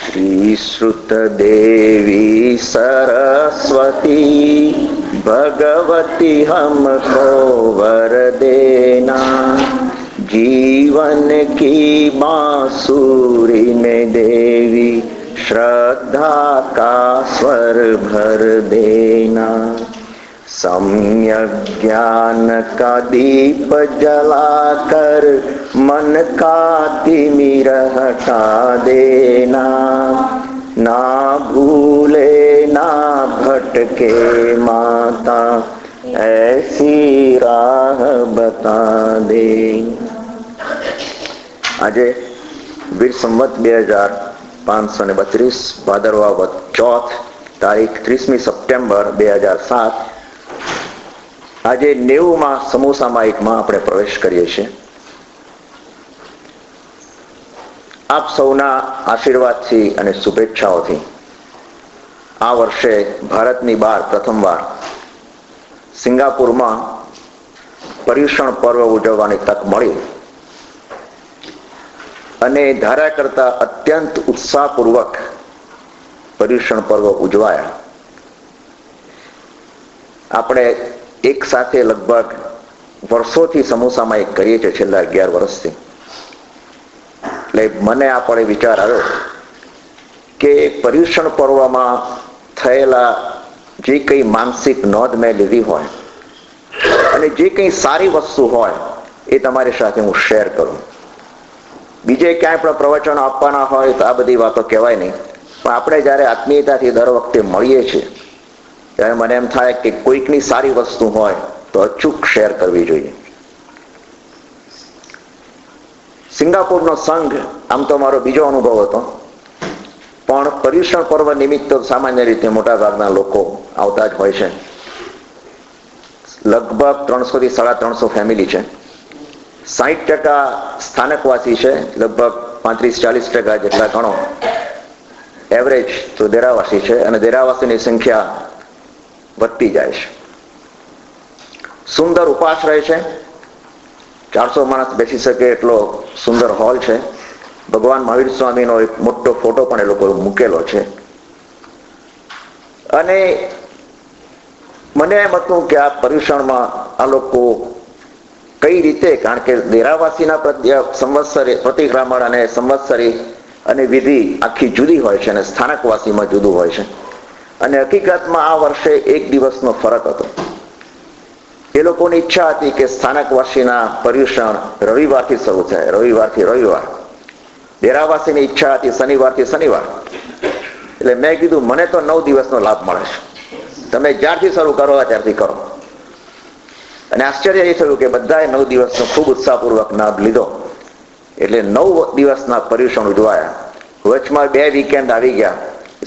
श्री श्रुत देवी सरस्वती भगवती हमको वर देना, जीवन की बांसुरी में देवी श्रद्धा का स्वर भर देना। सम्यक ज्ञान का दीप जलाकर मन का तिमिर हटा देना, ना भूले ना भटके माता ऐसी राह बता दे। આજે વીર સંવત 2532 ભાદરવા વદ ચોથ તારીખ 30મી સપ્ટેમ્બર 2007. આજે 90માં સમૂહ સામાયિકમાં આપણે પ્રવેશ કરીએ છીએ. આપ સૌના આશીર્વાદથી અને શુભેચ્છાઓથી આ વર્ષે ભારતની બહાર પ્રથમવાર સિંગાપુરમાં પર્યુષણ પર્વ ઉજવવાની તક મળી અને ધાર્યા કરતા અત્યંત ઉત્સાહપૂર્વક પર્યુષણ પર્વ ઉજવાયા. આપણે એક સાથે લગભગ વર્ષોથી સમૂહ સામાયિક કરીએ છીએ, છેલ્લા 11 વર્ષથી. એટલે મને આ પડે વિચાર આવ્યો કે પર્યુષણ પર્વમાં થયેલા જે કંઈ માનસિક નોંધ મેં લીધી હોય અને જે કંઈ સારી વસ્તુ હોય એ તમારી સાથે હું શેર કરું. બીજે ક્યાંય પણ પ્રવચનો આપવાના હોય તો આ બધી વાતો કહેવાય નહીં, પણ આપણે જ્યારે આત્મીયતાથી દર વખતે મળીએ છીએ ત્યારે મને એમ થાય કે કોઈકની સારી વસ્તુ હોય તો અચૂક શેર કરવી જોઈએ. સિંગાપુરનો સંઘ આમ તો મારો બીજો અનુભવ હતો, પણ પર્યુષણ પર્વ નિમિત્તે સામાન્ય રીતે મોટા ભાગના લોકો આવતા જ હોય છે. લગભગ 300 થી 350 ફેમિલી છે. 60% સ્થાનકવાસી છે, લગભગ 35-40% જેટલા ગણો એવરેજ તો દેરાવાસી છે, અને દેરાવાસીની સંખ્યા વધતી જાય છે. સુંદર ઉપાશ્રય છે, 400 માણસ બેસી શકે એટલો સુંદર હોલ છે. ભગવાન મહાવીર સ્વામીનો એક મોટો ફોટો પણ એ લોકો મૂકેલો છે. અને મને એમ હતું કે આ પર્યુષણમાં આ લોકો કઈ રીતે, કારણ કે દેરાવાસીના સંવત્સરી પ્રતિક્રમણ અને સંવત્સરી અને વિધિ આખી જુદી હોય છે અને સ્થાનકવાસીમાં જુદું હોય છે. અને હકીકતમાં આ વર્ષે એક દિવસનો ફરક હતો. એ લોકોની ઈચ્છા હતી કે સ્થાનકવાસીના પર્યુષણ રવિવારથી શરૂ થાય, રવિવારથી રવિવાર. દેરાવાસીની ઈચ્છા હતી શનિવારથી શનિવાર. એટલે મેં કીધું મને તો 9 દિવસનો લાભ મળે છે, તમે જ્યારથી શરૂ કરો ત્યારથી કરો. અને આશ્ચર્ય એ થયું કે બધાએ 9 દિવસનો ખૂબ ઉત્સાહપૂર્વક લાભ લીધો. એટલે 9 દિવસના પર્યુષણ ઉજવાયા. વચમાં 2 વીકેન્ડ આવી ગયા,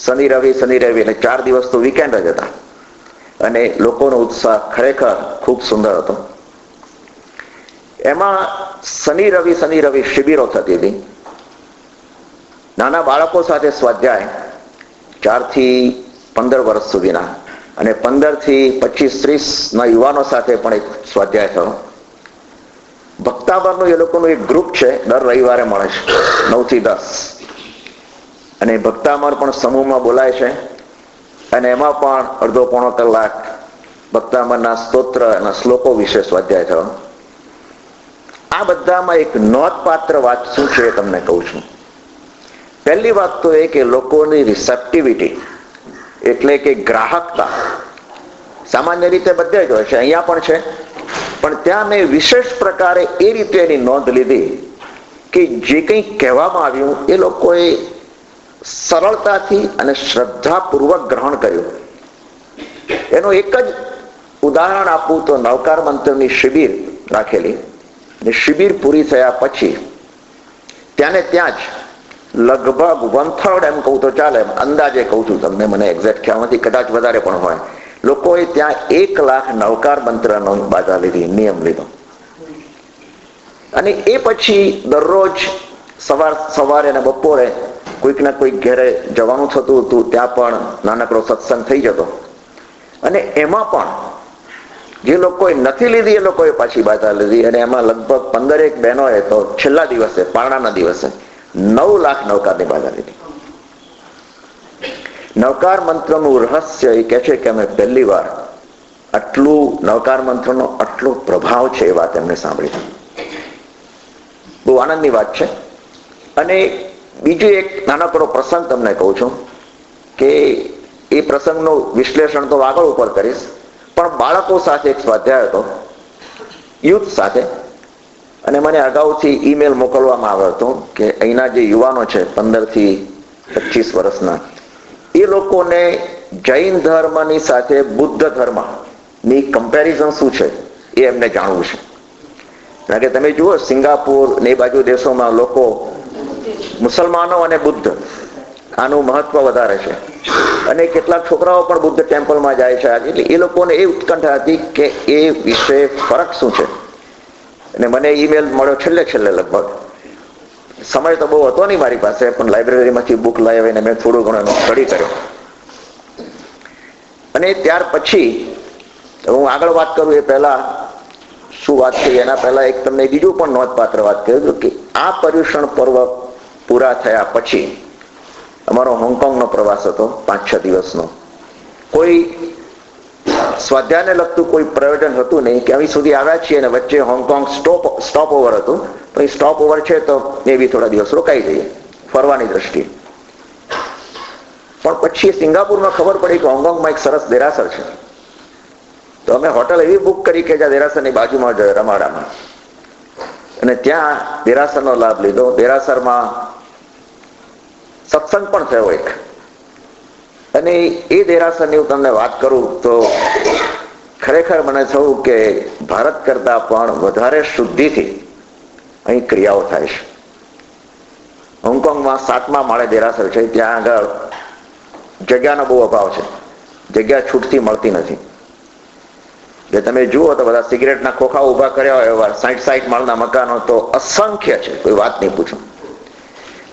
શનિ રવિ એટલે 4 દિવસ તો વીકેન્ડ જ હતા. અને લોકોનો ઉત્સાહ ખરેખર ખૂબ સુંદર હતો. એમાં શનિ રવિ શિબિરો થતી હતી. નાના બાળકો સાથે સ્વાધ્યાય 4 થી 15 વર્ષ સુધીના, અને 15 થી 25-30 ના યુવાનો સાથે પણ એક સ્વાધ્યાય થયો. ભક્તામરનું એ લોકોનું એક ગ્રુપ છે, દર રવિવારે મળે છે 9 થી 10. અને ભક્તામર પણ સમૂહમાં બોલાય છે, અને એમાં પણ અડધો-પોણો કલાક ભક્તામરના સ્તોત્ર અને શ્લોકો વિશે સ્વાધ્યાય થયો. આ બધામાં એક નોંધપાત્ર વાત શું છે એ તમને કહું છું. પહેલી વાત તો એ કે લોકોની રિસેપ્ટિવિટી, એટલે કે ગ્રાહકતા સામાન્ય રીતે બધે જ હોય છે, અહીંયા પણ છે, પણ ત્યાં મેં વિશેષ પ્રકારે એ રીતે એની નોંધ લીધી કે જે કંઈ કહેવામાં આવ્યું એ લોકોએ સરળતાથી અને શ્રદ્ધાપૂર્વક ગ્રહણ કર્યું. એનું એક જ ઉદાહરણ આપું તો નવકાર મંત્રની શિબિર રાખેલી, ને શિબિર પૂરી થયા પછી ત્યાં ને ત્યાં જ લગભગ 1/3 એમ કહું તો ચાલે, અંદાજે કહું છું તમને, મને એક્ઝેક્ટ ખ્યાલ નથી, કદાચ વધારે પણ હોય, લોકોએ ત્યાં 1 લાખ નવકાર મંત્રનો બાધા લીધી, નિયમ લીધો. અને એ પછી દરરોજ સવારે અને બપોરે કોઈક ના કોઈક ઘેરે જવાનું થતું હતું, ત્યાં પણ નાનકડો સત્સંગ થઈ જતો. અને એમાં પણ જે લોકોએ નથી લીધી એ લોકોએ પાછી બાધા લીધી. અને એમાં લગભગ 15 બહેનોએ તો છેલ્લા દિવસે, પારણાના દિવસે 9 લાખ નવકારની બાધા લીધી. નવકાર મંત્રનું રહસ્ય એ કહે છે કે અમે પહેલી વાર આટલું નવકાર મંત્રનો આટલો પ્રભાવ છે એ વાત એમને સાંભળી. બહુ આનંદની વાત છે. અને બીજું એક નાનકડો પ્રસંગ તમને કહું છું કે એ પ્રસંગનું વિશ્લેષણ તો આગળ ઉપર કરીશ, પણ બાળકો સાથે એક સ્વાધ્યાય હતો, યુથ સાથે, અને મને અગાઉથી ઈમેલ મોકલવામાં આવ્યો હતો કે અહીંના જે યુવાનો છે 15 થી 25 વર્ષના, એ લોકોને જૈન ધર્મની સાથે બુદ્ધ ધર્મની કમ્પેરિઝન શું છે એ એમને જાણવું છે. કારણ કે તમે જુઓ સિંગાપુર ને એ બાજુ દેશોમાં લોકો મુસલમાનો અને બુદ્ધ આનું મહત્વ વધારે છે, અને કેટલાક છોકરાઓ પણ બુદ્ધ ટેમ્પલમાં જાય છે. એટલે એ લોકોને એ ઉત્કંઠા હતી કે એ વિશે ફરક શું છે. અને મને ઈમેલ મળ્યો છેલ્લે લગભગ, સમય તો બહુ હતો નહીં મારી પાસે, પણ લાઇબ્રેરીમાંથી બુક લાવીને મેં થોડું ઘણું એનો સ્ટડી કર્યો. અને ત્યાર પછી હું આગળ વાત કરું એ પહેલા શું વાત થઈ એના પહેલા એક તમને બીજું પણ નોંધપાત્ર વાત કહ્યું કે આ પર્યુષણ પર્વ પૂરા થયા પછી અમારો હોંગકોંગનો પ્રવાસ હતો 5-6 દિવસનો. કોઈ સ્વાધ્યાયને લગતું કોઈ પ્રયોજન હતું નહીં કે અહીં સુધી આવ્યા છીએ અને વચ્ચે હોંગકોંગ સ્ટોપ ઓવર હતું, તો એ સ્ટોપ ઓવર છે તો એ બી થોડા દિવસ રોકાઈ જઈએ ફરવાની દ્રષ્ટિએ. પણ પછી સિંગાપુરમાં ખબર પડી કે હોંગકોંગમાં એક સરસ દેરાસર છે, તો અમે હોટલ એવી બુક કરી કે જ્યાં દેરાસરની બાજુમાં જ રમાડામાં, અને ત્યાં દેરાસરનો લાભ લીધો. દેરાસરમાં સત્સંગ પણ થયો એક, અને એ દેરાસરની હું તમને વાત કરું તો ખરેખર મને થયું કે ભારત કરતા પણ વધારે શુદ્ધિથી અહીં ક્રિયાઓ થાય છે. હોંગકોંગમાં 7મા માળે દેરાસર છે, ત્યાં આગળ જગ્યાનો બહુ અભાવ છે, જગ્યા છૂટતી મળતી નથી. જે તમે જુઓ તો બધા સિગરેટના ખોખા ઉભા કર્યા હોય એવા 60 માળના મકાનો તો અસંખ્ય છે, કોઈ વાત નહીં પૂછો.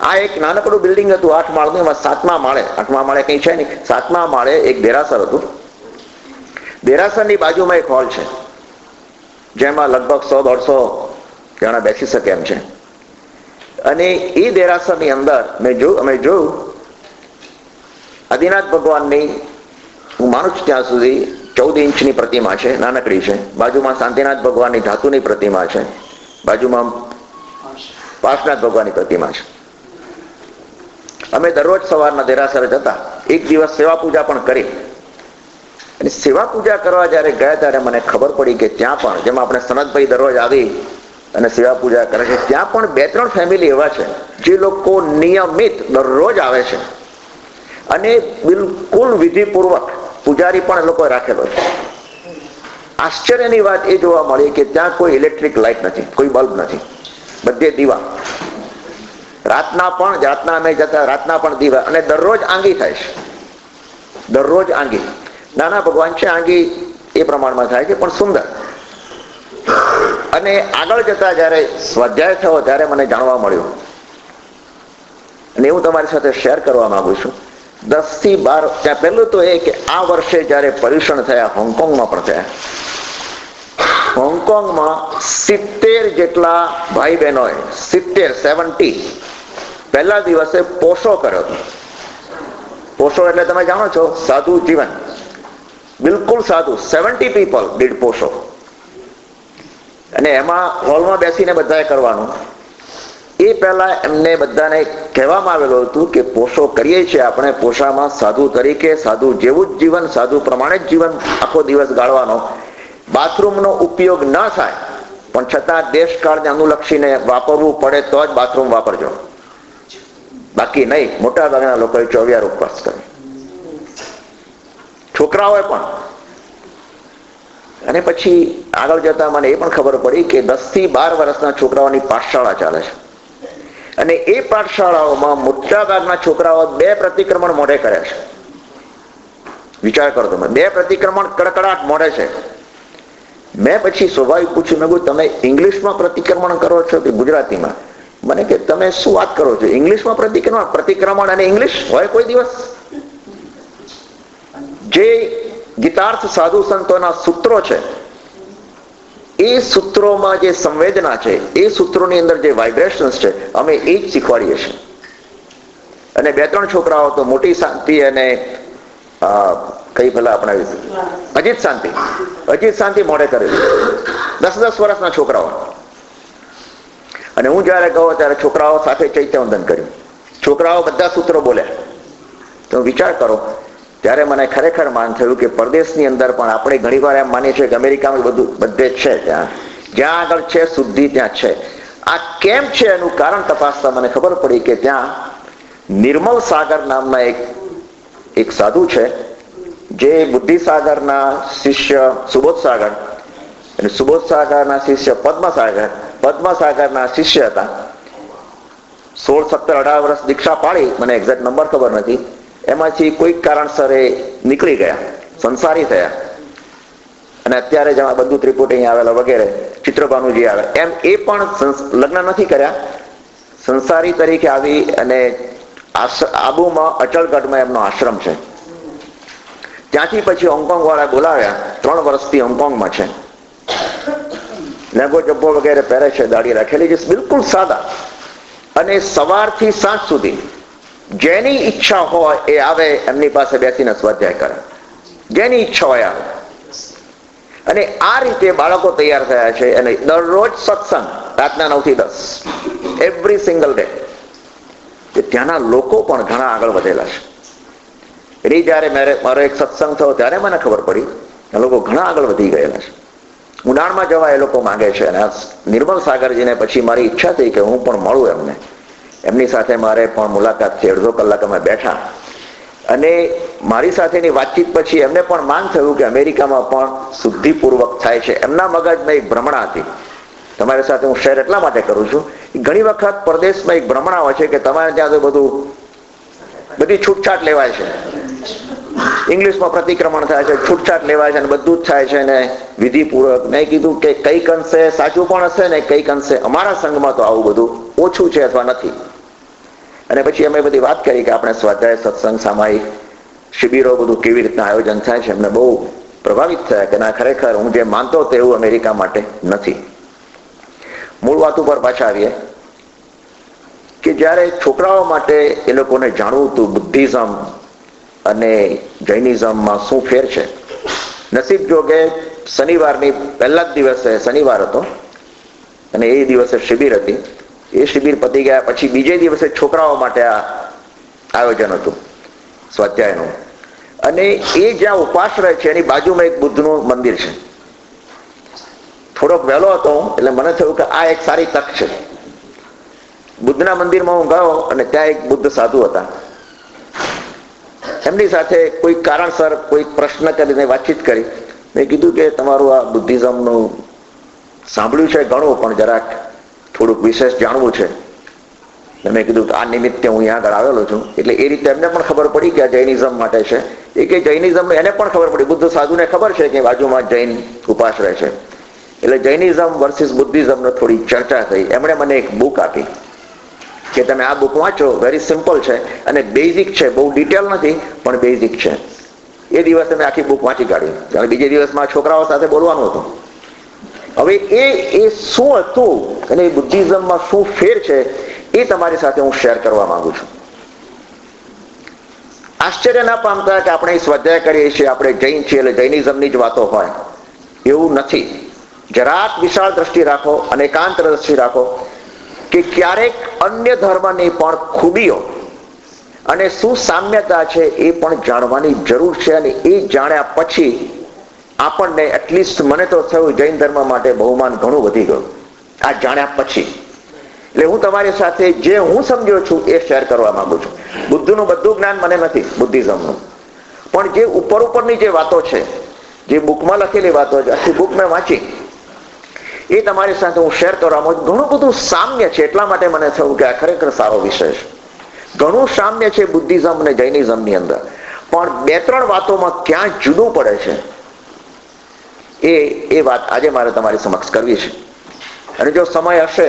આ એક નાનકડું બિલ્ડિંગ હતું 8 માળનું, એમાં 7મા માળે કઈ છે નહીં, 7મા માળે એક દેરાસર હતું. દેરાસરની બાજુમાં એક હોલ છે જેમાં લગભગ 100-150 જણા બેસી શકે એમ છે. અને એ દેરાસરની અંદર અમે જોયું આદિનાથ ભગવાનની, હું માનું છું ત્યાં સુધી 14 ઇંચની પ્રતિમા છે, નાનકડી છે. બાજુમાં શાંતિનાથ ભગવાનની ધાતુની પ્રતિમા છે, બાજુમાં પાર્શનાથ ભગવાનની પ્રતિમા છે. અમે દરરોજ સવારના દેરાસર જતા, એક દિવસ સેવા પૂજા પણ કરી. અને સેવા પૂજા કરવા જયારે ગયા ત્યારે મને ખબર પડી કે ત્યાં પણ, જેમાં આપણે સનતભાઈ દરરોજ આવી અને સેવા પૂજા કરે છે, ત્યાં પણ 2-3 ફેમિલી એવા છે જે લોકો નિયમિત દરરોજ આવે છે, અને બિલકુલ વિધિપૂર્વક પૂજારી પણ એ લોકો રાખેલો છે. આશ્ચર્યની વાત એ જોવા મળી કે ત્યાં કોઈ ઇલેક્ટ્રિક લાઇટ નથી, કોઈ બલ્બ નથી, બધે દીવા. રાતના અમે જતા રાતના પણ દીવા, અને દરરોજ આંગી થાય છે, દરરોજ આંગી. નાના ભગવાન છે, આંગી એ પ્રમાણમાં થાય છે, પણ સુંદર. અને આગળ જતા જયારે સ્વાધ્યાય થયો ત્યારે મને જાણવા મળ્યું, અને હું તમારી સાથે શેર કરવા માંગુ છું. 10 થી 12 ત્યાં પહેલું તો એ કે આ વર્ષે જયારે પર્યુષણ થયા, હોંગકોંગમાં પણ થયા. હોંગકોંગમાં 70 જેટલા ભાઈ બહેનોએ 70 પહેલા દિવસે પોષો કર્યો હતો. પોષો એટલે તમે જાણો છો, સાદું જીવન, બિલકુલ સાદું. 70 people did પોષો. અને એમાં હોલમાં બેસીને બધાએ કરવાનું. એ પહેલા એમને બધાને કહેવામાં આવેલું હતું કે પોષો કરીએ છીએ આપણે, પોષામાં સાધુ તરીકે, સાધુ જેવું જ જીવન, સાધુ પ્રમાણે જ જીવન આખો દિવસ ગાળવાનો. બાથરૂમનો ઉપયોગ ન થાય, પણ છતાં દેશકાળને અનુલક્ષીને વાપરવું પડે તો જ બાથરૂમ વાપરજો, બાકી નહીં. મોટા ભાગના લોકોએ 24 ઉપવાસ કરે, છોકરાઓએ પણ. અને પછી આગળ જતા મને એ પણ ખબર પડી કે 10 થી 12 વર્ષના છોકરાઓની પાઠશાળા ચાલે છે, અને એ પાઠશાળાઓમાં મોટા ભાગના છોકરાઓ 2 પ્રતિક્રમણ મોઢે કર્યા છે. વિચાર કરો તમે, 2 પ્રતિક્રમણ કડકડાટ મોઢે છે. મેં પછી સ્વાભાવિક પૂછ્યું, મેં તમે ઇંગ્લિશમાં પ્રતિક્રમણ કરો છો કે ગુજરાતીમાં? મને કે તમે શું વાત કરો છો, ઇંગ્લિશમાં પ્રતિક્રમણ અને ઇંગ્લિશ હોય કોઈ દિવસ? જે ગીતાર્થ સાધુ સંતોના સૂત્રો છે, એ સૂત્રોમાં જે સંવેદના છે, એ સૂત્રોની અંદર જે વાઇબ્રેશન્સ છે, અમે એ જ શીખવાડીએ છીએ. અને 2-3 છોકરાઓ તો મોટી શાંતિ અને કઈ પેલા અપનાવી અજીત શાંતિ મોડે કરેલું 10-10 વર્ષના છોકરાઓ. અને હું જયારે ગયો ત્યારે છોકરાઓ સાથે ચૈત્યવંદન કર્યું. છોકરાઓ બધા સૂત્રો બોલ્યા. તો વિચાર કરો, ત્યારે મને ખરેખર માન થયું કે પરદેશની અંદર પણ આપણે ઘણી વાર એમ માનીએ છીએ કે અમેરિકામાં બધે છે, જ્યાં આગળ છે શુદ્ધિ ત્યાં છે. આ કેમ છે એનું કારણ તપાસતા મને ખબર પડી કે ત્યાં નિર્મલ સાગર નામના એક સાધુ છે, જે બુદ્ધિસાગરના શિષ્ય સુબોધ સાગર અને સુબોધ સાગરના શિષ્ય પદ્મસાગરના શિષ્ય હતા. 16, 17, 18 વર્ષ દીક્ષા પાડી, મને એક્ઝેક્ટ નંબર ખબર નથી. એમાંથી કોઈક કારણસર એ નીકળી ગયા, સંસારી થયા. અને અત્યારે જેમાં બધું ત્રિપુટી આવેલા વગેરે, ચિત્રભાનુજી આવે એમ એ પણ લગ્ન નથી કર્યા, સંસારી તરીકે આવી. અને આબુમાં અચલગઢમાં એમનો આશ્રમ છે. ત્યાંથી પછી હોંગકોંગ વાળા બોલાવ્યા. 3 વર્ષથી હોંગકોંગમાં છે. લેંગો જબ્બો વગેરે પહેરે છે, દાઢી રાખેલી છે, બિલકુલ સાદા. અને સવારથી સાંજ સુધી જેની ઈચ્છા હોય એ આવે, એમની પાસે બેસીને સ્વાધ્યાય કરે, જેની ઈચ્છા હોય આવે. અને આ રીતે બાળકો તૈયાર થયા છે. અને દરરોજ સત્સંગ રાતના 9 થી 10 એવરી સિંગલ ડે. ત્યાંના લોકો પણ ઘણા આગળ વધેલા છે. એટલે જયારે મારો એક સત્સંગ થયો ત્યારે મને ખબર પડી આ લોકો ઘણા આગળ વધી ગયેલા છે. ઊંડાણમાં જવા એ લોકો માંગે છે. અને નિર્મલ સાગરજીને પછી મારી ઈચ્છા થઈ કે હું પણ મળું એમને. એમની સાથે મારે પણ મુલાકાત થઈ. 1.5 કલાક અમે બેઠા. અને મારી સાથેની વાતચીત પછી એમને પણ માન થયું કે અમેરિકામાં પણ શુદ્ધિપૂર્વક થાય છે. એમના મગજમાં એક ભ્રમણા હતી. તમારી સાથે હું શેર એટલા માટે કરું છું, ઘણી વખત પરદેશમાં એક ભ્રમણા હોય છે કે તમારે ત્યાં તો બધી છૂટછાટ લેવાય છે, ઇંગ્લિશમાં પ્રતિક્રમણ થાય છે, છૂટછાટ લેવાય છે, અને બધું જ થાય છે ને વિધિપૂર્વક. મેં કીધું કે કઈક અંશે સાચું પણ હશે ને કઈક અંશે અમારા સંઘમાં તો આવું બધું ઓછું છે અથવા નથી. અને પછી અમે બધી વાત કરી કે આપણે સ્વાધ્યાય, સત્સંગ, સામાયિક શિબિરો બધું કેવી રીતના આયોજન થાય છે. એમને બહુ પ્રભાવિત થયા કે ના, ખરેખર હું જે માનતો હતો એવું અમેરિકા માટે નથી. મૂળ વાત ઉપર પાછા આવીએ કે જ્યારે છોકરાઓ માટે એ લોકોને જાણવું હતું બુદ્ધિઝમ અને જૈનિઝમમાં શું ફેર છે. નસીબ જોગે શનિવારની પહેલા જ દિવસે, શનિવાર હતો અને એ દિવસે શિબિર હતી. એ શિબિર પતી ગયા પછી બીજે દિવસે છોકરાઓ માટે આ આયોજન હતું સ્વાધ્યાયનું. અને એ જ્યાં ઉપાશ્રય છે એની બાજુમાં એક બુદ્ધનું મંદિર છે. થોડોક વહેલો હતો એટલે મને થયું કે આ એક સારી તક છે. બુદ્ધના મંદિરમાં હું ગયો અને ત્યાં એક બુદ્ધ સાધુ હતા. એમની સાથે કોઈ કારણસર કોઈ પ્રશ્ન કરીને વાતચીત કરી. મેં કીધું કે તમારું આ બુદ્ધિઝમનું સાંભળ્યું છે ઘણું, પણ જરાક થોડુંક વિશેષ જાણવું છે. મેં કીધું કે આ નિમિત્તે હું અહીંયા આગળ આવેલો છું. એટલે એ રીતે એમને પણ ખબર પડી કે આ જૈનિઝમ માટે છે. એ કે જૈનિઝમ એને પણ ખબર પડી, બુદ્ધ સાધુને ખબર છે કે બાજુમાં જૈન ઉપાશ્રય છે. એટલે જૈનિઝમ વર્સિસ બુદ્ધિઝમનો થોડી ચર્ચા થઈ. એમણે મને એક બુક આપી કે તમે આ બુક વાંચો, વેરી સિમ્પલ છે અને બેઝિક છે, બહુ ડિટેલ નથી પણ બેઝિક છે. એ દિવસે મેં આખી બુક વાંચી કાઢી. અને બીજે દિવસમાં છોકરાઓ સાથે બોલવાનું હતું. હવે એ શું હતું અને બુદ્ધિઝમમાં શું ફેર છે એ તમારી સાથે હું શેર કરવા માંગુ છું. આશ્ચર્ય ના પામતા કે આપણે સ્વાધ્યાય કરીએ છીએ, આપણે જૈન છીએ એટલે જૈનિઝમની જ વાતો હોય, એવું નથી. જરાક વિશાળ દ્રષ્ટિ રાખો અને એકાંત દ્રષ્ટિ રાખો કે ક્યારેક અન્ય ધર્મની પણ ખૂબીઓ અને શું સામ્યતા છે એ પણ જાણવાની જરૂર છે. અને એ જાણ્યા પછી આપણને એટલીસ્ટ મને તો થયું જૈન ધર્મ માટે બહુમાન ઘણું વધી ગયું આ જાણ્યા પછી. એટલે હું તમારી સાથે જે હું સમજ્યો છું એ શેર કરવા માંગુ છું. બુદ્ધનું બધું જ્ઞાન મને નથી, બુદ્ધિઝમનું, પણ જે ઉપરની જે વાતો છે, જે બુકમાં લખેલી વાતો છે, આખી બુક મેં વાંચી, એ તમારી સાથે હું શેર કરવા માંગુ છું. ઘણું બધું સામ્ય છે. એટલા માટે મને થયું કે આ ખરેખર સારો વિષય છે. ઘણું સામ્ય છે બુદ્ધિઝમ અને જૈનિઝમની અંદર, પણ 2-3 વાતોમાં ક્યાં જુદું પડે છે એ વાત આજે મારે તમારી સમક્ષ કરવી છે. અને જો સમય હશે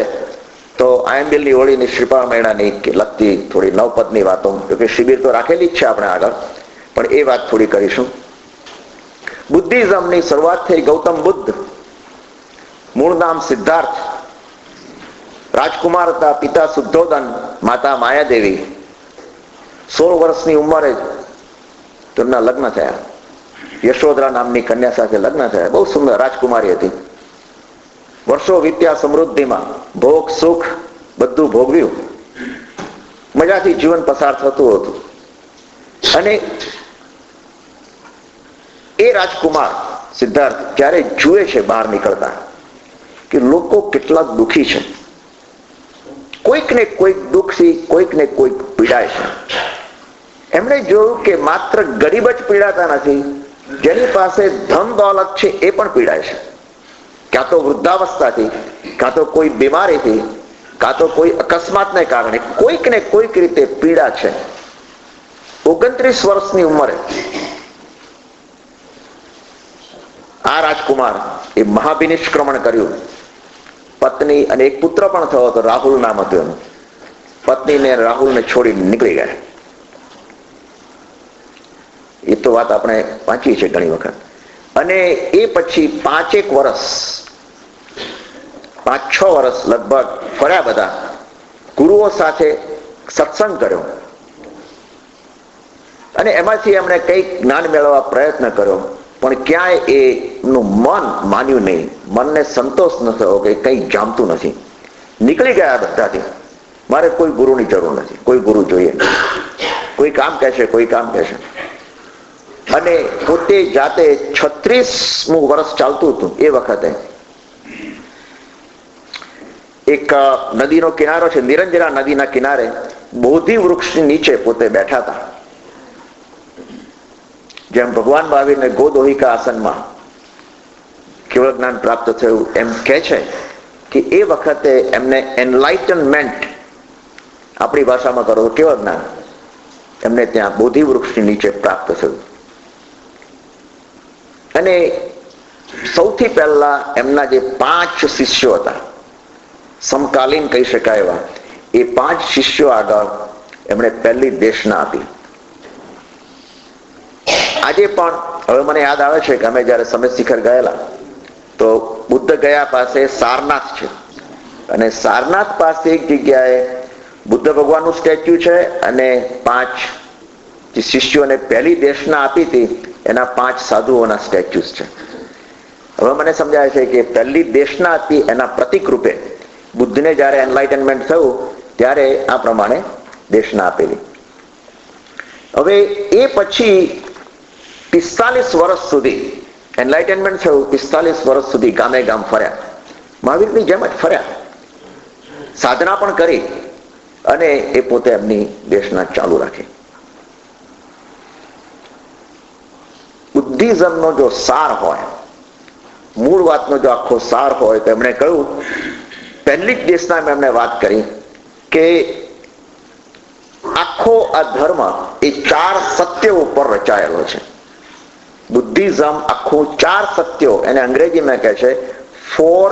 તો આયંબિલની હોળીની શ્રીપાળ મહિનાની લગતી થોડી નવપદની વાતો, કે શિબિર તો રાખેલી જ છે આપણે આગળ, પણ એ વાત થોડી કરીશું. બુદ્ધિઝમની શરૂઆત થઈ ગૌતમ બુદ્ધ, મૂળ નામ સિદ્ધાર્થ, રાજકુમાર હતા, પિતા શુદ્ધોદન, માતા માયાદેવી. 16 વર્ષની ઉંમરે તો એમના લગ્ન થયા. યશોદરા નામની કન્યા સાથે લગ્ન થયા. બહુ સુંદર રાજકુમારી હતી. વર્ષો વીત્યા સમૃદ્ધિમાં, ભોગ સુખ બધું ભોગવ્યું, મજાથી જીવન પસાર થતું હતું. અને એ રાજકુમાર સિદ્ધાર્થ જ્યારે જુએ છે બહાર નીકળતા કે લોકો કેટલા દુઃખી છે, કોઈક ને કોઈક દુઃખથી કોઈક ને કોઈક પીડાય છે. એમણે જોયું કે માત્ર ગરીબ જ પીડાતા નથી, જેની પાસે ધન દોલત છે એ પણ પીડાય છે. કાં તો વૃદ્ધાવસ્થાથી, કાં તો કોઈ બીમારીથી, કાં તો કોઈ અકસ્માતને કારણે કોઈક ને કોઈક રીતે પીડા છે. 29 વર્ષની ઉંમરે આ રાજકુમાર એ મહાવિનિષ્ક્રમણ કર્યું. પત્ની અને એક પુત્ર પણ થયો હતો, રાહુલ નામ હતું એનું. પત્નીને રાહુલને છોડી નીકળી ગયા. એ તો વાત આપણે વાંચી છે ઘણી વખત. અને એ પછી 5-6 વર્ષ લગભગ ફર્યા બધા, ગુરુઓ સાથે સત્સંગ કર્યો અને એમાંથી એમણે કંઈક જ્ઞાન મેળવવા પ્રયત્ન કર્યો, પણ ક્યાંય એનું મન માન્યું નહીં. મનને સંતોષ ન થયો કે કંઈ જામતું નથી. નીકળી ગયા બધાથી. મારે કોઈ ગુરુની જરૂર નથી, કોઈ ગુરુ જોઈએ નહીં. કોઈ કામ કહેશે, કોઈ કામ કહેશે. અને પોતે જાતે 36મું વર્ષ ચાલતું હતું એ વખતે એક નદીનો કિનારો છે, નિરંજના નદીના કિનારે બોધિ વૃક્ષની નીચે પોતે બેઠા હતા. જેમ ભગવાન મહાવીરને ગોદોહિકા આસનમાં કેવળ જ્ઞાન પ્રાપ્ત થયું, એમ કહે છે કે એ વખતે એમને એનલાઇટનમેન્ટ, આપણી ભાષામાં કરો તો કેવળ જ્ઞાન, એમને ત્યાં બોધિ વૃક્ષની નીચે પ્રાપ્ત થયું. અને સૌથી પહેલા એમના જે 5 શિષ્યો હતા, સમકાલીન કહી શકાય એવા, એ 5 શિષ્યો આગળ એમણે પહેલી દેશના આપી. આજે પણ હવે મને યાદ આવે છે કે અમે જયારે સમેત શિખર ગયેલા તો બુદ્ધ ગયા પાસે સારનાથ છે, અને સારનાથ પાસે એક જગ્યાએ બુદ્ધ ભગવાનનું સ્ટેચ્યુ છે અને 5 જે શિષ્યોને પહેલી દેશના આપી હતી એના 5 સાધુઓના સ્ટેચ્યુસ છે. હવે મને સમજાય છે કે પહેલી દેશના હતી એના પ્રતિક રૂપે બુદ્ધને જયારે એનલાઇટનમેન્ટ થયું ત્યારે આ પ્રમાણે દેશના આપેલી. હવે એ પછી 45 વર્ષ સુધી એનલાઇટનમેન્ટ થયું. 45 વર્ષ સુધી ગામે ગામ ફર્યા, મહાવીરની જેમ જ ફર્યા, સાધના પણ કરી અને એ પોતે એમની દેશના ચાલુ રાખી. બુદ્ધિઝમનો જો સાર હોય, મૂળ વાતનો જો આખો સાર હોય તો એમણે કહ્યું, પહેલી જ દેશના એમણે વાત કરી કે આખો આ ધર્મ એ 4 સત્યો ઉપર રચાયેલો છે. બુદ્ધિઝમ આખું 4 સત્યો, એને અંગ્રેજીમાં કહે છે 4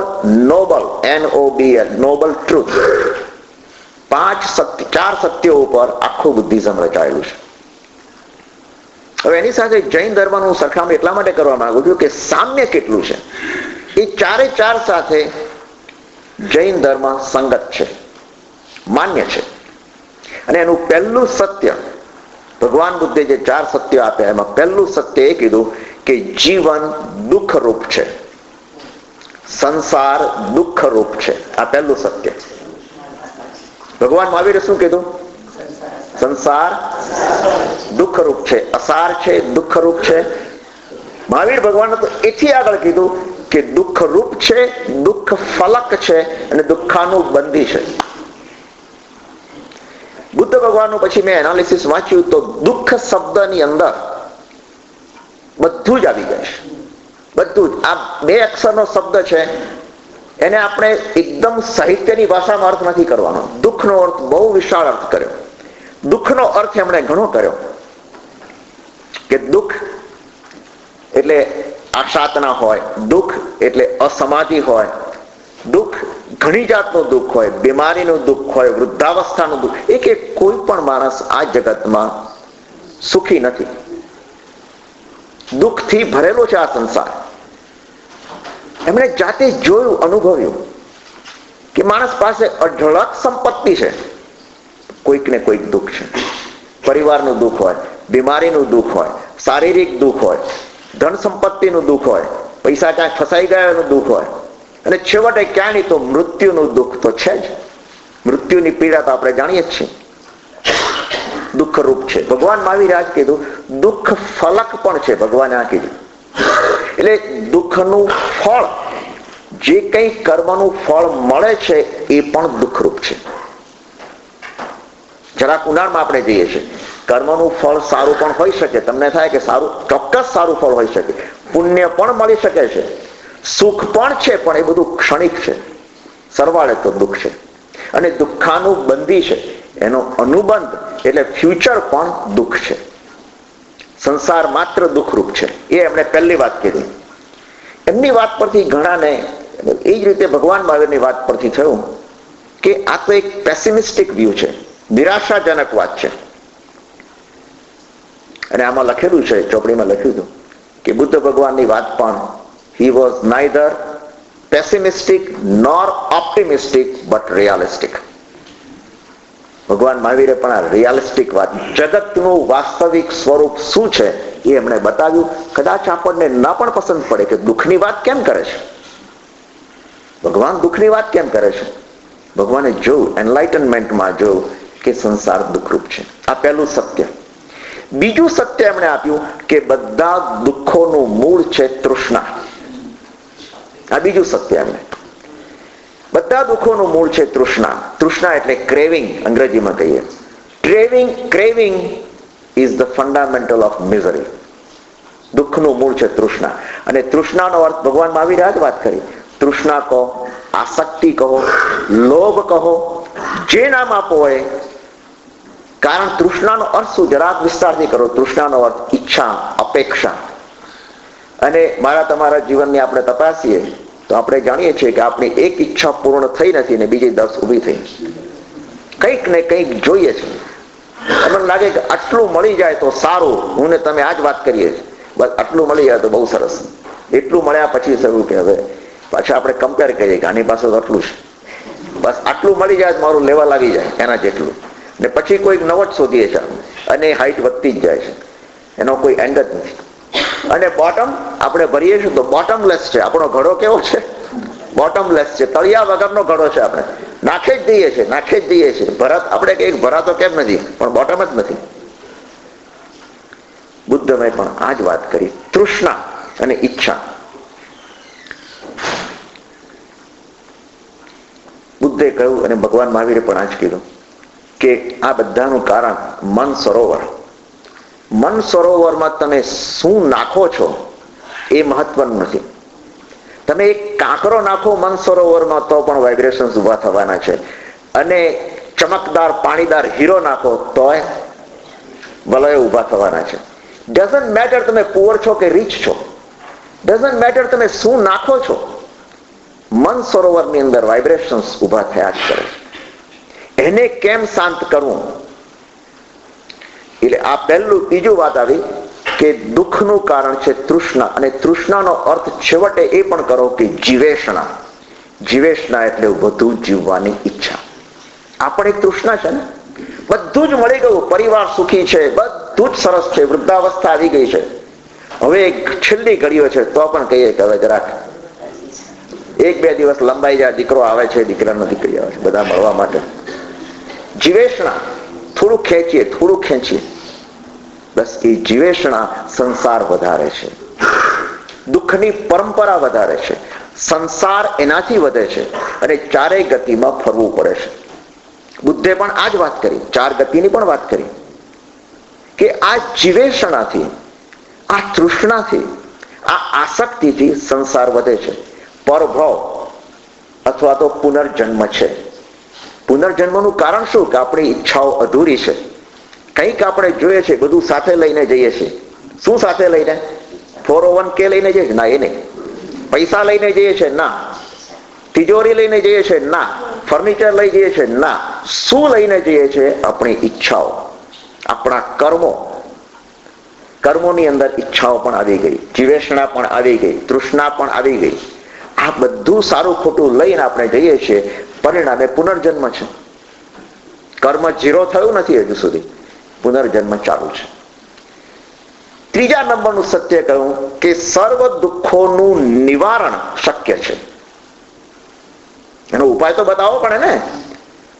નોબલ, NOBL, નોબલ ટ્રુથ. 4 સત્યો ઉપર આખું બુદ્ધિઝમ રચાયેલું છે. હવે એની સાથે જૈન ધર્મનું સરખામણી એટલા માટે કરવા માંગુ છું કે સામ્ય કેટલું છે. એ 4 સાથે જૈન ધર્મ સંગત છે, માન્ય છે. અને એનું પહેલું સત્ય, ભગવાન બુદ્ધે જે 4 સત્યો આપ્યા એમાં પહેલું સત્ય એ કીધું કે જીવન દુઃખરૂપ છે, સંસાર દુઃખરૂપ છે. આ પહેલું સત્ય. ભગવાન મહાવીરે શું કીધું? સંસાર દુઃખરૂપ છે, અસાર છે, દુઃખરૂપ છે. મહાવીર ભગવાન તો એથી આગળ કીધું કે દુઃખરૂપ છે, દુઃખ ફલક છે અને દુઃખાનું બંધી છે. બુદ્ધ ભગવાનનું પછી મેં એનાલિસિસ વાંચ્યું તો દુઃખ શબ્દની અંદર બધું જ આવી જાય છે. બધું જ. આ 2 અક્ષરનો શબ્દ છે, એને આપણે એકદમ સાહિત્યની ભાષામાં અર્થ નથી કરવાનો. દુઃખનો અર્થ બહુ વિશાળ અર્થ કર્યો. દુઃખનો અર્થ એમણે ઘણો કર્યો કે દુઃખ એટલે આશાતના હોય, દુઃખ એટલે અસમાધિ હોય, દુઃખ ઘણી જાતનું દુઃખ હોય, બીમારીનું દુઃખ હોય, વૃદ્ધાવસ્થાનું દુઃખ. કે કોઈ પણ માણસ આ જગતમાં સુખી નથી. દુઃખથી ભરેલો છે આ સંસાર. એમણે જાતે જોયું, અનુભવ્યું કે માણસ પાસે અઢળક સંપત્તિ છે, કોઈક ને કોઈક દુઃખ છે. પરિવારનું દુઃખ હોય, બીમારીનું દુઃખ હોય, શારીરિક દુઃખ હોય, ધન સંપત્તિનું દુઃખ હોય, પૈસા ક્યાંક ફસાઈ ગયાનું દુઃખ હોય, અને છેવટે ક્યાં નહીં તો મૃત્યુનું દુઃખ તો છે જ. મૃત્યુની પીડા તો આપણે જાણીએ જ છીએ, દુઃખરૂપ છે. ભગવાન મહાવીરે આજ કીધું દુઃખ ફલક પણ છે, ભગવાને આ કીધું. એટલે દુઃખનું ફળ, જે કંઈ કર્મનું ફળ મળે છે એ પણ દુઃખરૂપ છે. જરાક ઊંડાણમાં આપણે જઈએ છીએ, કર્મનું ફળ સારું પણ હોઈ શકે, તમને થાય કે સારું, ચોક્કસ સારું ફળ હોઈ શકે, પુણ્ય પણ મળી શકે છે, સુખ પણ છે, પણ એ બધું ક્ષણિક છે, સરવાળે તો દુઃખ છે. અને દુઃખાનુબંધી છે, એનો અનુબંધ એટલે ફ્યુચર પણ દુઃખ છે. સંસાર માત્ર દુઃખરૂપ છે, એ એમણે પહેલી વાત કીધી. એમની વાત પરથી ઘણાને એ જ રીતે ભગવાન મહાવીરની વાત પરથી થયું કે આ તો એક પેસિમિસ્ટિક વ્યૂ છે, નિરાશાજનક વાત છે. અને આમાં લખેલું છે, ચોપડીમાં લખ્યું હતું કે બુદ્ધ ભગવાનની વાત પણ he was neither pessimistic nor optimistic but realistic. ભગવાન મહાવીરે પણ આ રિયાલિસ્ટિક વાત, જગતનું વાસ્તવિક સ્વરૂપ શું છે એ એમણે બતાવ્યું. કદાચ આપણને ના પણ પસંદ પડે કે દુઃખની વાત કેમ કરે છે, ભગવાન દુઃખની વાત કેમ કરે છે. ભગવાને જોયું, એનલાઇટનમેન્ટમાં જોયું કે સંસાર દુઃખરૂપ છે. આ પહેલું સત્ય. બીજું સત્ય એમણે આપ્યું કે બધા દુઃખોનું મૂળ છે તૃષ્ણા. આ બીજું સત્ય એમણે. બધા દુઃખોનું મૂળ છે તૃષ્ણા. તૃષ્ણા એટલે ક્રેવિંગ, અંગ્રેજીમાં કહીએ. Craving is the fundamental of misery. દુઃખનું મૂળ છે તૃષ્ણા. અને તૃષ્ણાનો અર્થ ભગવાન મહાવીરે આ જ વાત કરી. તૃષ્ણા કહો, આસક્તિ કહો, લોભ કહો, જે નામ આપો હોય. કારણ તૃષ્ણાનો અર્થ શું, જરાક વિસ્તારથી કરો. તૃષ્ણાનો અર્થ ઈચ્છા, અપેક્ષા. અને મારા તમારા જીવનની આપણે તપાસીએ તો આપણે જાણીએ છીએ કે આપણી એક ઈચ્છા પૂર્ણ થઈ નથી ને બીજી 10 ઊભી થઈ. કંઈક ને કંઈક જોઈએ છે. તમને લાગે કે આટલું મળી જાય તો સારું. હું ને તમે આ જ વાત કરીએ છીએ, બસ આટલું મળી જાય તો બહુ સરસ. એટલું મળ્યા પછી શરૂ કે હવે પાછા આપણે કમ્પેર કરીએ કે આની પાસે તો આટલું છે, બસ આટલું મળી જાય તો મારું લેવલ આવી જાય એના જેટલું. ને પછી કોઈક નવટ શોધીએ છીએ અને હાઈટ વધતી જ જાય છે, એનો કોઈ એન્ડ જ નથી. અને બોટમ આપણે ભરીએ છીએ તો બોટમલેસ છે. આપણો ઘડો કેવો છે, બોટમલેસ છે, તળિયા વગરનો ઘડો છે. આપણે નાખે જ દઈએ છીએ, નાખે જ દઈએ છીએ. આપણે કઈ ભરાતો કેમ નથી, પણ બોટમ જ નથી. બુદ્ધએ પણ આ જ વાત કરી, તૃષ્ણા અને ઈચ્છા. બુદ્ધે કહ્યું અને ભગવાન મહાવીરે પણ આ જ કીધું કે આ બધાનું કારણ મન સરોવર. મન સરોવરમાં તમે શું નાખો છો એ મહત્વનું નથી. તમે એક કાંકરો નાખો મન સરોવરમાં તો પણ વાઇબ્રેશન્સ ઉભા થવાના છે. અને ચમકદાર પાણીદાર હીરો નાખો તોય વલયો ઉભા થવાના છે. ડઝન્ટ મેટર તમે પુઅર છો કે રીચ છો, ડઝન્ટ મેટર તમે શું નાખો છો, મન સરોવરની અંદર વાઇબ્રેશન્સ ઉભા થયા જ કરે. એને કેમ શાંત કરવું, એટલે આ પહેલું. બીજું વાત આવી કે દુઃખનું કારણ છે તૃષ્ણા. અને તૃષ્ણાનો અર્થ છેવટે એ પણ કરો કે જીવેષણા. જીવેષણા એટલે વધુ જીવવાની ઈચ્છા. આ પણ એક તૃષ્ણા છે ને. બધું જ મળી ગયું, પરિવાર સુખી છે, બધું જ સરસ છે, વૃદ્ધાવસ્થા આવી ગઈ છે, હવે છેલ્લી ઘડીઓ છે, તો પણ કહીએ કે હવે જરાક 1-2 દિવસ લંબાઈ જાય. દીકરો આવે છે, દીકરાનો દીકરી આવે છે, બધા મળવા માટે. જીવેષણા, થોડું ખેંચીએ, થોડું ખેંચીએ, બસ એ જીવેષણા સંસાર વધારે છે. દુઃખની પરંપરા વધારે છે. સંસાર એનાથી વધે છે અને ચારેય ગતિમાં ફરવું પડે છે. બુદ્ધે પણ આ જ વાત કરી, 4 ગતિની પણ વાત કરી કે આ જીવેષણાથી, આ તૃષ્ણાથી, આ આસક્તિથી સંસાર વધે છે. પરભવ અથવા તો પુનર્જન્મ છે. પુનર્જન્મનું કારણ શું કે આપણી ઈચ્છાઓ અધૂરી છે. કંઈક આપણે જોઈએ છે, બધું સાથે લઈને જઈએ છીએ. શું સાથે લઈને? 401k લઈને જઈએ છીએ? ના, એ નહીં. પૈસા લઈને જઈએ છીએ? ના. તિજોરી લઈને જઈએ છીએ? ના. ફર્નિચર લઈ જઈએ છીએ? ના. શું લઈને જઈએ છીએ? આપણી ઈચ્છાઓ, આપણા કર્મો. કર્મોની અંદર ઈચ્છાઓ પણ આવી ગઈ, જીવેષણા પણ આવી ગઈ, તૃષ્ણા પણ આવી ગઈ. આ બધું સારું ખોટું લઈને આપણે જઈએ છીએ, પરિણામે પુનર્જન્મ છે. કર્મ 0 થયું નથી હજુ સુધી, પુનર્જન્મ ચાલુ છે. ત્રીજા નંબરનું સત્ય કહ્યું કે સર્વ દુઃખોનું નિવારણ શક્ય છે. એનો ઉપાય તો બતાવવો પડે ને.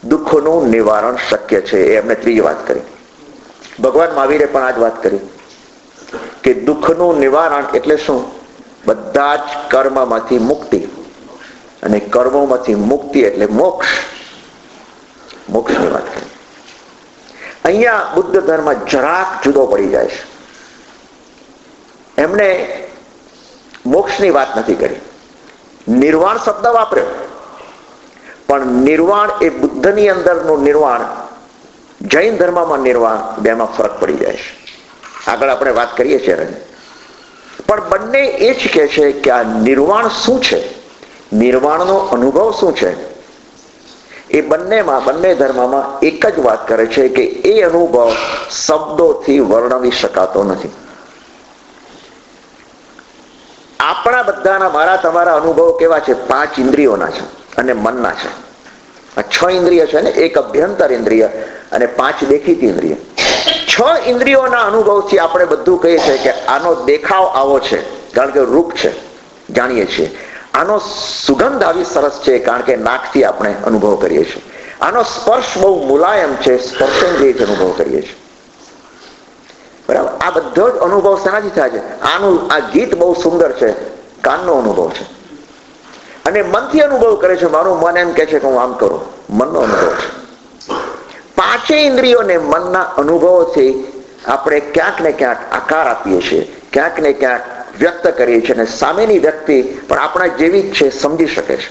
દુઃખોનું નિવારણ શક્ય છે એ એમને ત્રીજી વાત કરી. ભગવાન મહાવીરે પણ આ જ વાત કરી કે દુઃખનું નિવારણ એટલે શું? બધા જ કર્મમાંથી મુક્તિ, અને કર્મોમાંથી મુક્તિ એટલે મોક્ષ. મોક્ષની વાત કરી. અહીંયા બુદ્ધ ધર્મ જરાક જુદો પડી જાય છે. એમણે મોક્ષની વાત નથી કરી, નિર્વાણ શબ્દ વાપર્યો, પણ નિર્વાણ એ બુદ્ધની અંદરનું નિર્વાણ, જૈન ધર્મમાં નિર્વાણ, બેમાં ફરક પડી જાય છે. આગળ આપણે વાત કરીએ છીએ, પણ બંને એ જ કહે છે કે આ નિર્વાણ શું છે, નિર્વાણનો અનુભવ શું છે. એ બંનેમાં, બંને ધર્મમાં એક જ વાત કરે છે કે એ અનુભવ શબ્દોથી વર્ણવી શકાતો નથી. આપણા બધાના, મારા તમારા અનુભવો કેવા છે? 5 ઇન્દ્રિયોના છે અને મનના છે. આ 6 ઇન્દ્રિય છે ને, એક અભ્યંતર ઇન્દ્રિય અને 5 દેખીતી ઇન્દ્રિય. 6 ઇન્દ્રિયોના અનુભવથી આપણે બધું કહીએ છીએ કે આનો દેખાવ આવો છે, કારણ કે રૂપ છે, જાણીએ છીએ. આનો સુગંધ આવી સરસ છે, કારણ કે નાકથી આપણે અનુભવ કરીએ છીએ. આનો સ્પર્શ બહુ મુલાયમ છે, સ્પર્શેન્દ્રિયથી અનુભવ કરીએ છીએ. બરાબર? આ બધો જ અનુભવ શેનાથી થાય છે? આ ગીત બહુ સુંદર છે, કાનનો અનુભવ છે. અને મનથી અનુભવ કરે છે, મારું મન એમ કે છે કે હું આમ કરું, મનનો અનુભવ છે. 5 ઇન્દ્રિયોને મનના અનુભવોથી આપણે ક્યાંક ને ક્યાંક આકાર આપીએ છીએ, ક્યાંક ને ક્યાંક વ્યક્ત કરીએ છીએ, અને સામેની વ્યક્તિ પણ આપણા જેવી જ છે, સમજી શકે છે.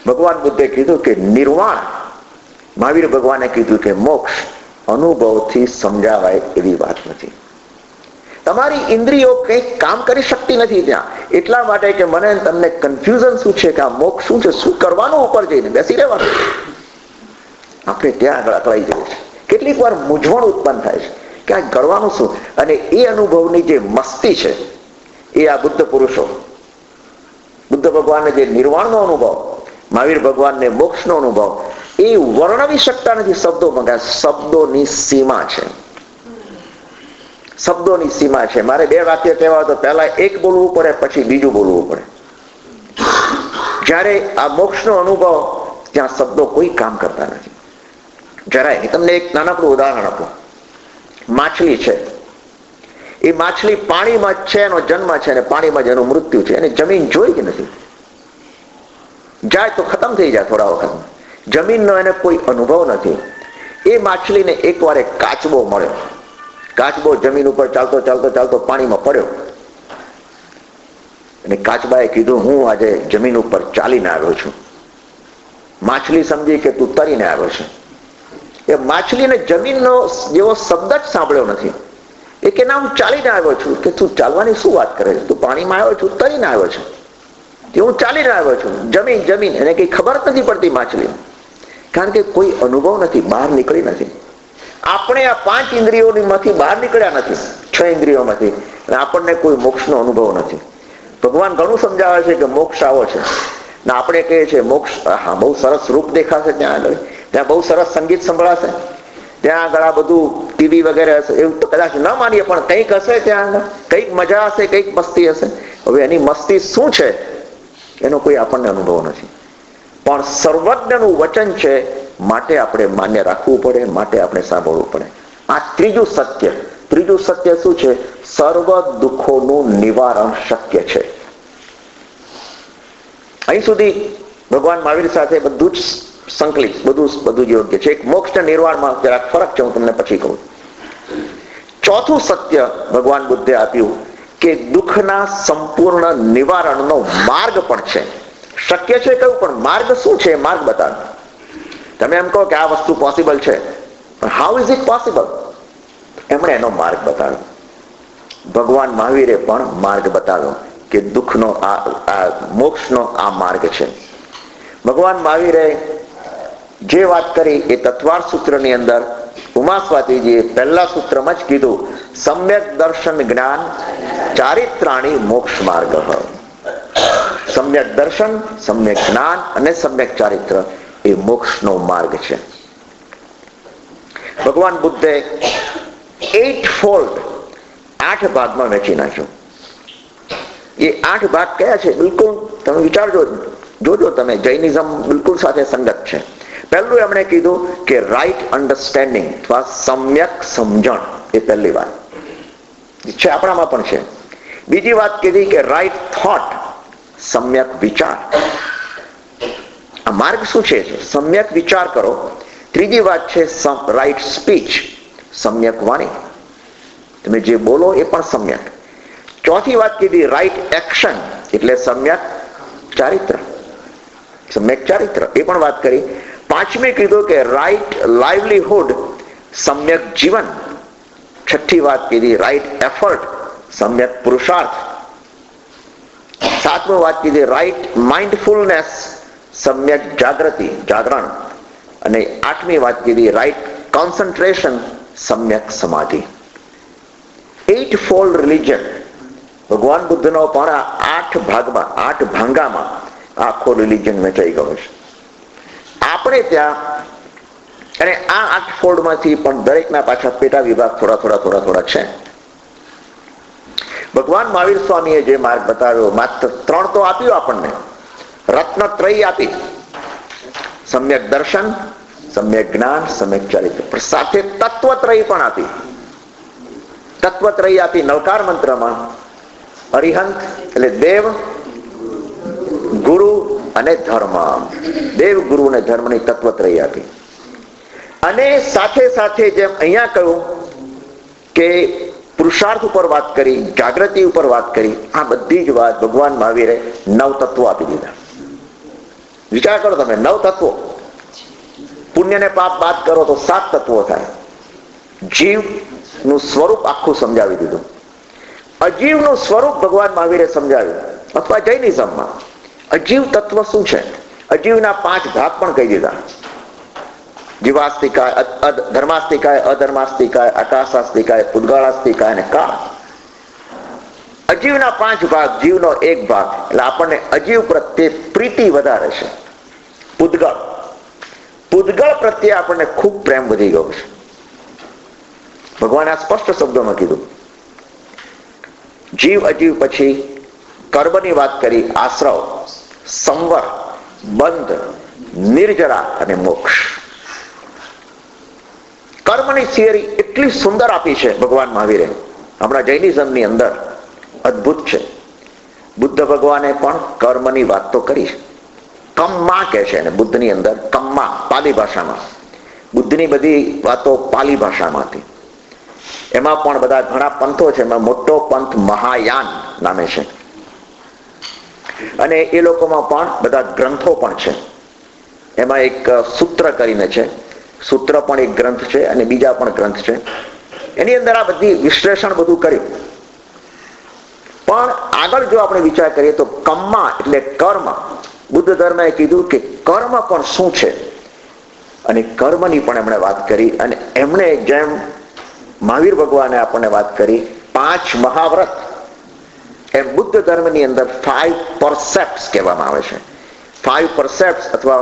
ભગવાન બુદ્ધે કીધું કે નિર્વાણ, મહાવીર ભગવાને કીધું કે મોક્ષ અનુભવથી સમજાવાય એવી વાત નથી. તમારી ઇન્દ્રિયો કંઈક કામ કરી શકતી નથી ત્યાં, એટલા માટે કે મને તમને કન્ફ્યુઝન શું છે કે આ મોક્ષ શું છે, શું કરવાનું, ઉપર જઈને બેસી રહેવાનું. આપણે ત્યાં આગળ અકળાઈ જઈએ છીએ. કેટલીક વાર મૂંઝવણ ઉત્પન્ન થાય છે કે આ કરવાનું શું. અને એ અનુભવની જે મસ્તી છે એ આ બુદ્ધ પુરુષો, બુદ્ધ ભગવાનને જે નિર્વાણનો અનુભવ, મહાવીર ભગવાનને મોક્ષનો અનુભવ, એ વર્ણવી શકતા નથી શબ્દોમાં. શબ્દોની સીમા છે, શબ્દોની સીમા છે. મારે 2 વાક્ય કહેવા તો પહેલા એક બોલવું પડે, પછી બીજું બોલવું પડે. જ્યારે આ મોક્ષનો અનુભવ, ત્યાં શબ્દો કોઈ કામ કરતા નથી જરાય. તમને એક નાનકડું ઉદાહરણ આપું. માછલી છે, એ માછલી પાણીમાં છે, એનો જન્મ છે, અને પાણીમાં જ એનું મૃત્યુ છે. એને જમીન જોઈ જ નથી, જાય તો ખતમ થઈ જાય થોડા વખતમાં. જમીનનો એને કોઈ અનુભવ નથી. એ માછલીને એકવાર એક કાચબો મળ્યો. કાચબો જમીન ઉપર ચાલતો ચાલતો ચાલતો પાણીમાં પડ્યો, અને કાચબાએ કીધું, હું આજે જમીન ઉપર ચાલીને આવ્યો છું. માછલી સમજી કે તું તરીને આવ્યો છે. એ માછલીને જમીનનો જેવો શબ્દ જ સાંભળ્યો નથી. એ કે ના, હું ચાલીને આવ્યો છું. કે તું ચાલવાની શું વાત કરે છે? તું પાણીમાં આવ્યો છું, તરીને આવ્યો છે. કે હું ચાલીને આવ્યો છું. જમીન જમીન, એને કઈ ખબર જ નથી પડતી માછલી, કારણ કે કોઈ અનુભવ નથી, બહાર નીકળી નથી. આપણે આ 5 ઇન્દ્રિયોમાંથી બહાર નીકળ્યા નથી, 6 ઇન્દ્રિયોમાંથી, અને આપણને કોઈ મોક્ષનો અનુભવ નથી. ભગવાન ઘણું સમજાવે છે કે મોક્ષ આવો છે, ને આપણે કહીએ છીએ મોક્ષ, હા બહુ સરસ રૂપ દેખાશે ત્યાં આગળ, ત્યાં બહુ સરસ સંગીત સંભળાશે, ત્યાં આગળ આ બધું ટીવી વગેરે હશે. એવું તો કદાચ ન માનીએ, પણ કંઈક હશે ત્યાં આગળ, કંઈક મજા હશે, કંઈક મસ્તી હશે. હવે એની મસ્તી શું છે એનો કોઈ આપણને અનુભવ નથી. પણ સર્વજ્ઞનું વચન છે, માટે આપણે માન્ય રાખવું પડે, માટે આપણે સાંભળવું પડે. આ ત્રીજું સત્ય. ત્રીજું સત્ય શું છે? સર્વ દુઃખોનું નિવારણ શક્ય છે. અહીં સુધી ભગવાન મહાવીર સાથે બધું જ સંકલિત, બધું જ યોગ્ય છે. એક મોક્ષ નિર્વાણમાં જરાક ફરક છે, હું તમને પછી કહું. ચોથું સત્ય ભગવાન બુદ્ધે આપ્યું કે દુઃખના સંપૂર્ણ નિવારણનો માર્ગ પણ છે. શક્ય છે કહ્યું, પણ માર્ગ શું છે? માર્ગ બતાવો. તમે એમ કહો કે આ વસ્તુ પોસિબલ છે, પણ હાઉ ઇઝ ઇટ પોસિબલ? એમણે એનો માર્ગ બતાવ્યો. ભગવાન મહાવીરે પણ માર્ગ બતાવ્યો કે દુઃખનો આ મોક્ષનો આ માર્ગ છે. ભગવાન મહાવીરે જે વાત કરી એ તત્વાર સૂત્રની અંદર ઉમા સ્વાતીજીએ પહેલા સૂત્રમાં જ કીધું, સમ્યક દર્શન જ્ઞાન ચારિત્રાણી મોક્ષ માર્ગ. સમ્યક દર્શન, સમ્યક જ્ઞાન અને સમ્યક ચારિત્ર એ મોક્ષનો માર્ગ છે. ભગવાન બુદ્ધે 8 ફોલ્ડ 8 ભાગમાં વહેંચી નાખ્યો. એ 8 ભાગ કયા છે બિલકુલ તમે વિચારજો, જોજો તમે, જૈનિઝમ બિલકુલ સાથે સંગત છે. પહેલું એમણે કીધું કે રાઈટ અન્ડરસ્ટેન્ડિંગ અથવા સમ્યક સમજણ, એ પહેલી વાત છે, આપણામાં પણ છે. બીજી વાત કીધી કે રાઈટ થોટ, સમ્યક વિચાર. આ માર્ગ શું છે? સમ્યક વિચાર કરો. ત્રીજી વાત છે રાઈટ સ્પીચ, સમ્યક વાણી, તમે જે બોલો એ પણ સમ્યક. ચોથી વાત કીધી રાઈટ એક્શન, એટલે સમ્યક ચારિત્ર, સમ્યક ચારિત્ર, એ પણ વાત કરી. પાંચમી કીધું કે રાઈટ લાઇવલીહુડ, સમ્યક જીવન. છઠ્ઠી વાત કીધી રાઈટ એફર્ટ, સમ્યક પુરુષાર્થ. સાતમી વાત કીધી રાઈટ માઇન્ડફુલનેસ, સમ્યક જાગૃતિ, જાગરણ. અને આઠમી વાત કીધી રાઈટ કોન્સન્ટ્રેશન, સમ્યક સમાધિ. 8 ફોલ્ડ રિલિજન, ભગવાન બુદ્ધનો પણ 8 ભાગમાં, 8 ભાંગામાં આખો રિલિજન વહેંચાઈ ગયો છે. આપણે ત્યાં, અને આ 8 ફોલ્ડમાંથી પણ દરેકના પાછા પેટા વિભાગ થોડા છે. ભગવાન મહાવીર સ્વામીએ જે માર્ગ બતાવ્યો, માત્ર 3 તો આપ્યો આપણને, રત્નત્રયી આપી, સમ્યક દર્શન, સમ્યક જ્ઞાન, સમ્યક ચારિત્ર, પણ સાથે તત્વત્રયી પણ આપી. તત્વત્રયી આપી નવકાર મંત્રમાં, અરિહંત એટલે દેવ, ગુરુ અને ધર્મ. દેવ, ગુરુ અને ધર્મની તત્વત્રયી આપી. અને સાથે સાથે જેમ અહીંયા કહ્યું કે પુરુષાર્થ ઉપર વાત કરી, જાગૃતિ ઉપર વાત કરી, આ બધી જ વાત ભગવાન મહાવીરે 9 તત્વો આપી દીધા. વિચાર કરો તમે, 9 તત્વો. પુણ્ય ને પાપ બાદ કરો તો 7 તત્વો થાય. જીવનું સ્વરૂપ આખું સમજાવી દીધું. અજીવનું સ્વરૂપ ભગવાન મહાવીરે સમજાવ્યું, અથવા જૈનિઝમમાં અજીવ તત્વ શું છે, અજીવના 5 ભાગ પણ કહી દીધા. જીવાસ્તિકાય, ધર્માસ્તિકાય, અધર્માસ્તિકાય, આકાશાસ્તિકાય, પુદ્ગળાસ્તિકાય અને કાળ. અજીવના 5 ભાગ, જીવનો 1 ભાગ. એટલે આપણને અજીવ પ્રત્યે પ્રીતિ વધારે છે. પૂતગળ પ્રત્યે આપણને ખૂબ પ્રેમ વધી ગયો છે. ભગવાને આ સ્પષ્ટ શબ્દોમાં કીધું. જીવ અજીવ પછી કર્મની વાત કરી, આશ્રવ, સંવર, બંધ, નિર્જરા અને મોક્ષ. કર્મની થિયરી એટલી સુંદર આપી છે ભગવાન મહાવીરે આપણા જૈનિઝમની અંદર, અદ્ભુત છે. બુદ્ધ ભગવાને પણ કર્મની વાત તો કરી. કમ્મા કહે છે એને બુદ્ધની અંદર, કમ્મા પાલી ભાષામાં. બુદ્ધની બધી વાતો પાલી ભાષામાં હતી. એમાં પણ બધા ઘણા પંથો છે, એમાં મોટો પંથ મહાયાન નામે છે. અને એ લોકોમાં પણ બધા ગ્રંથો પણ છે. એમાં એક સૂત્ર કરીને છે, સૂત્ર પણ એક ગ્રંથ છે અને બીજા પણ ગ્રંથ છે. એની અંદર આ બધી વિશ્લેષણ બધું કર્યું. પણ આગળ જો આપણે વિચાર કરીએ તો કમ્મા એટલે કર્મ. બુદ્ધ ધર્મએ કીધું કે કર્મ પણ શું છે, અને કર્મની પણ એમણે વાત કરી. અને એમણે જેમ મહાવીર ભગવાને આપણને વાત કરી 5 મહાવ્રત, એમ બુદ્ધ ધર્મની અંદર 5 પરસેપ્ટ્સ કહેવામાં આવે છે. 5 પરસેપ્ટ્સ અથવા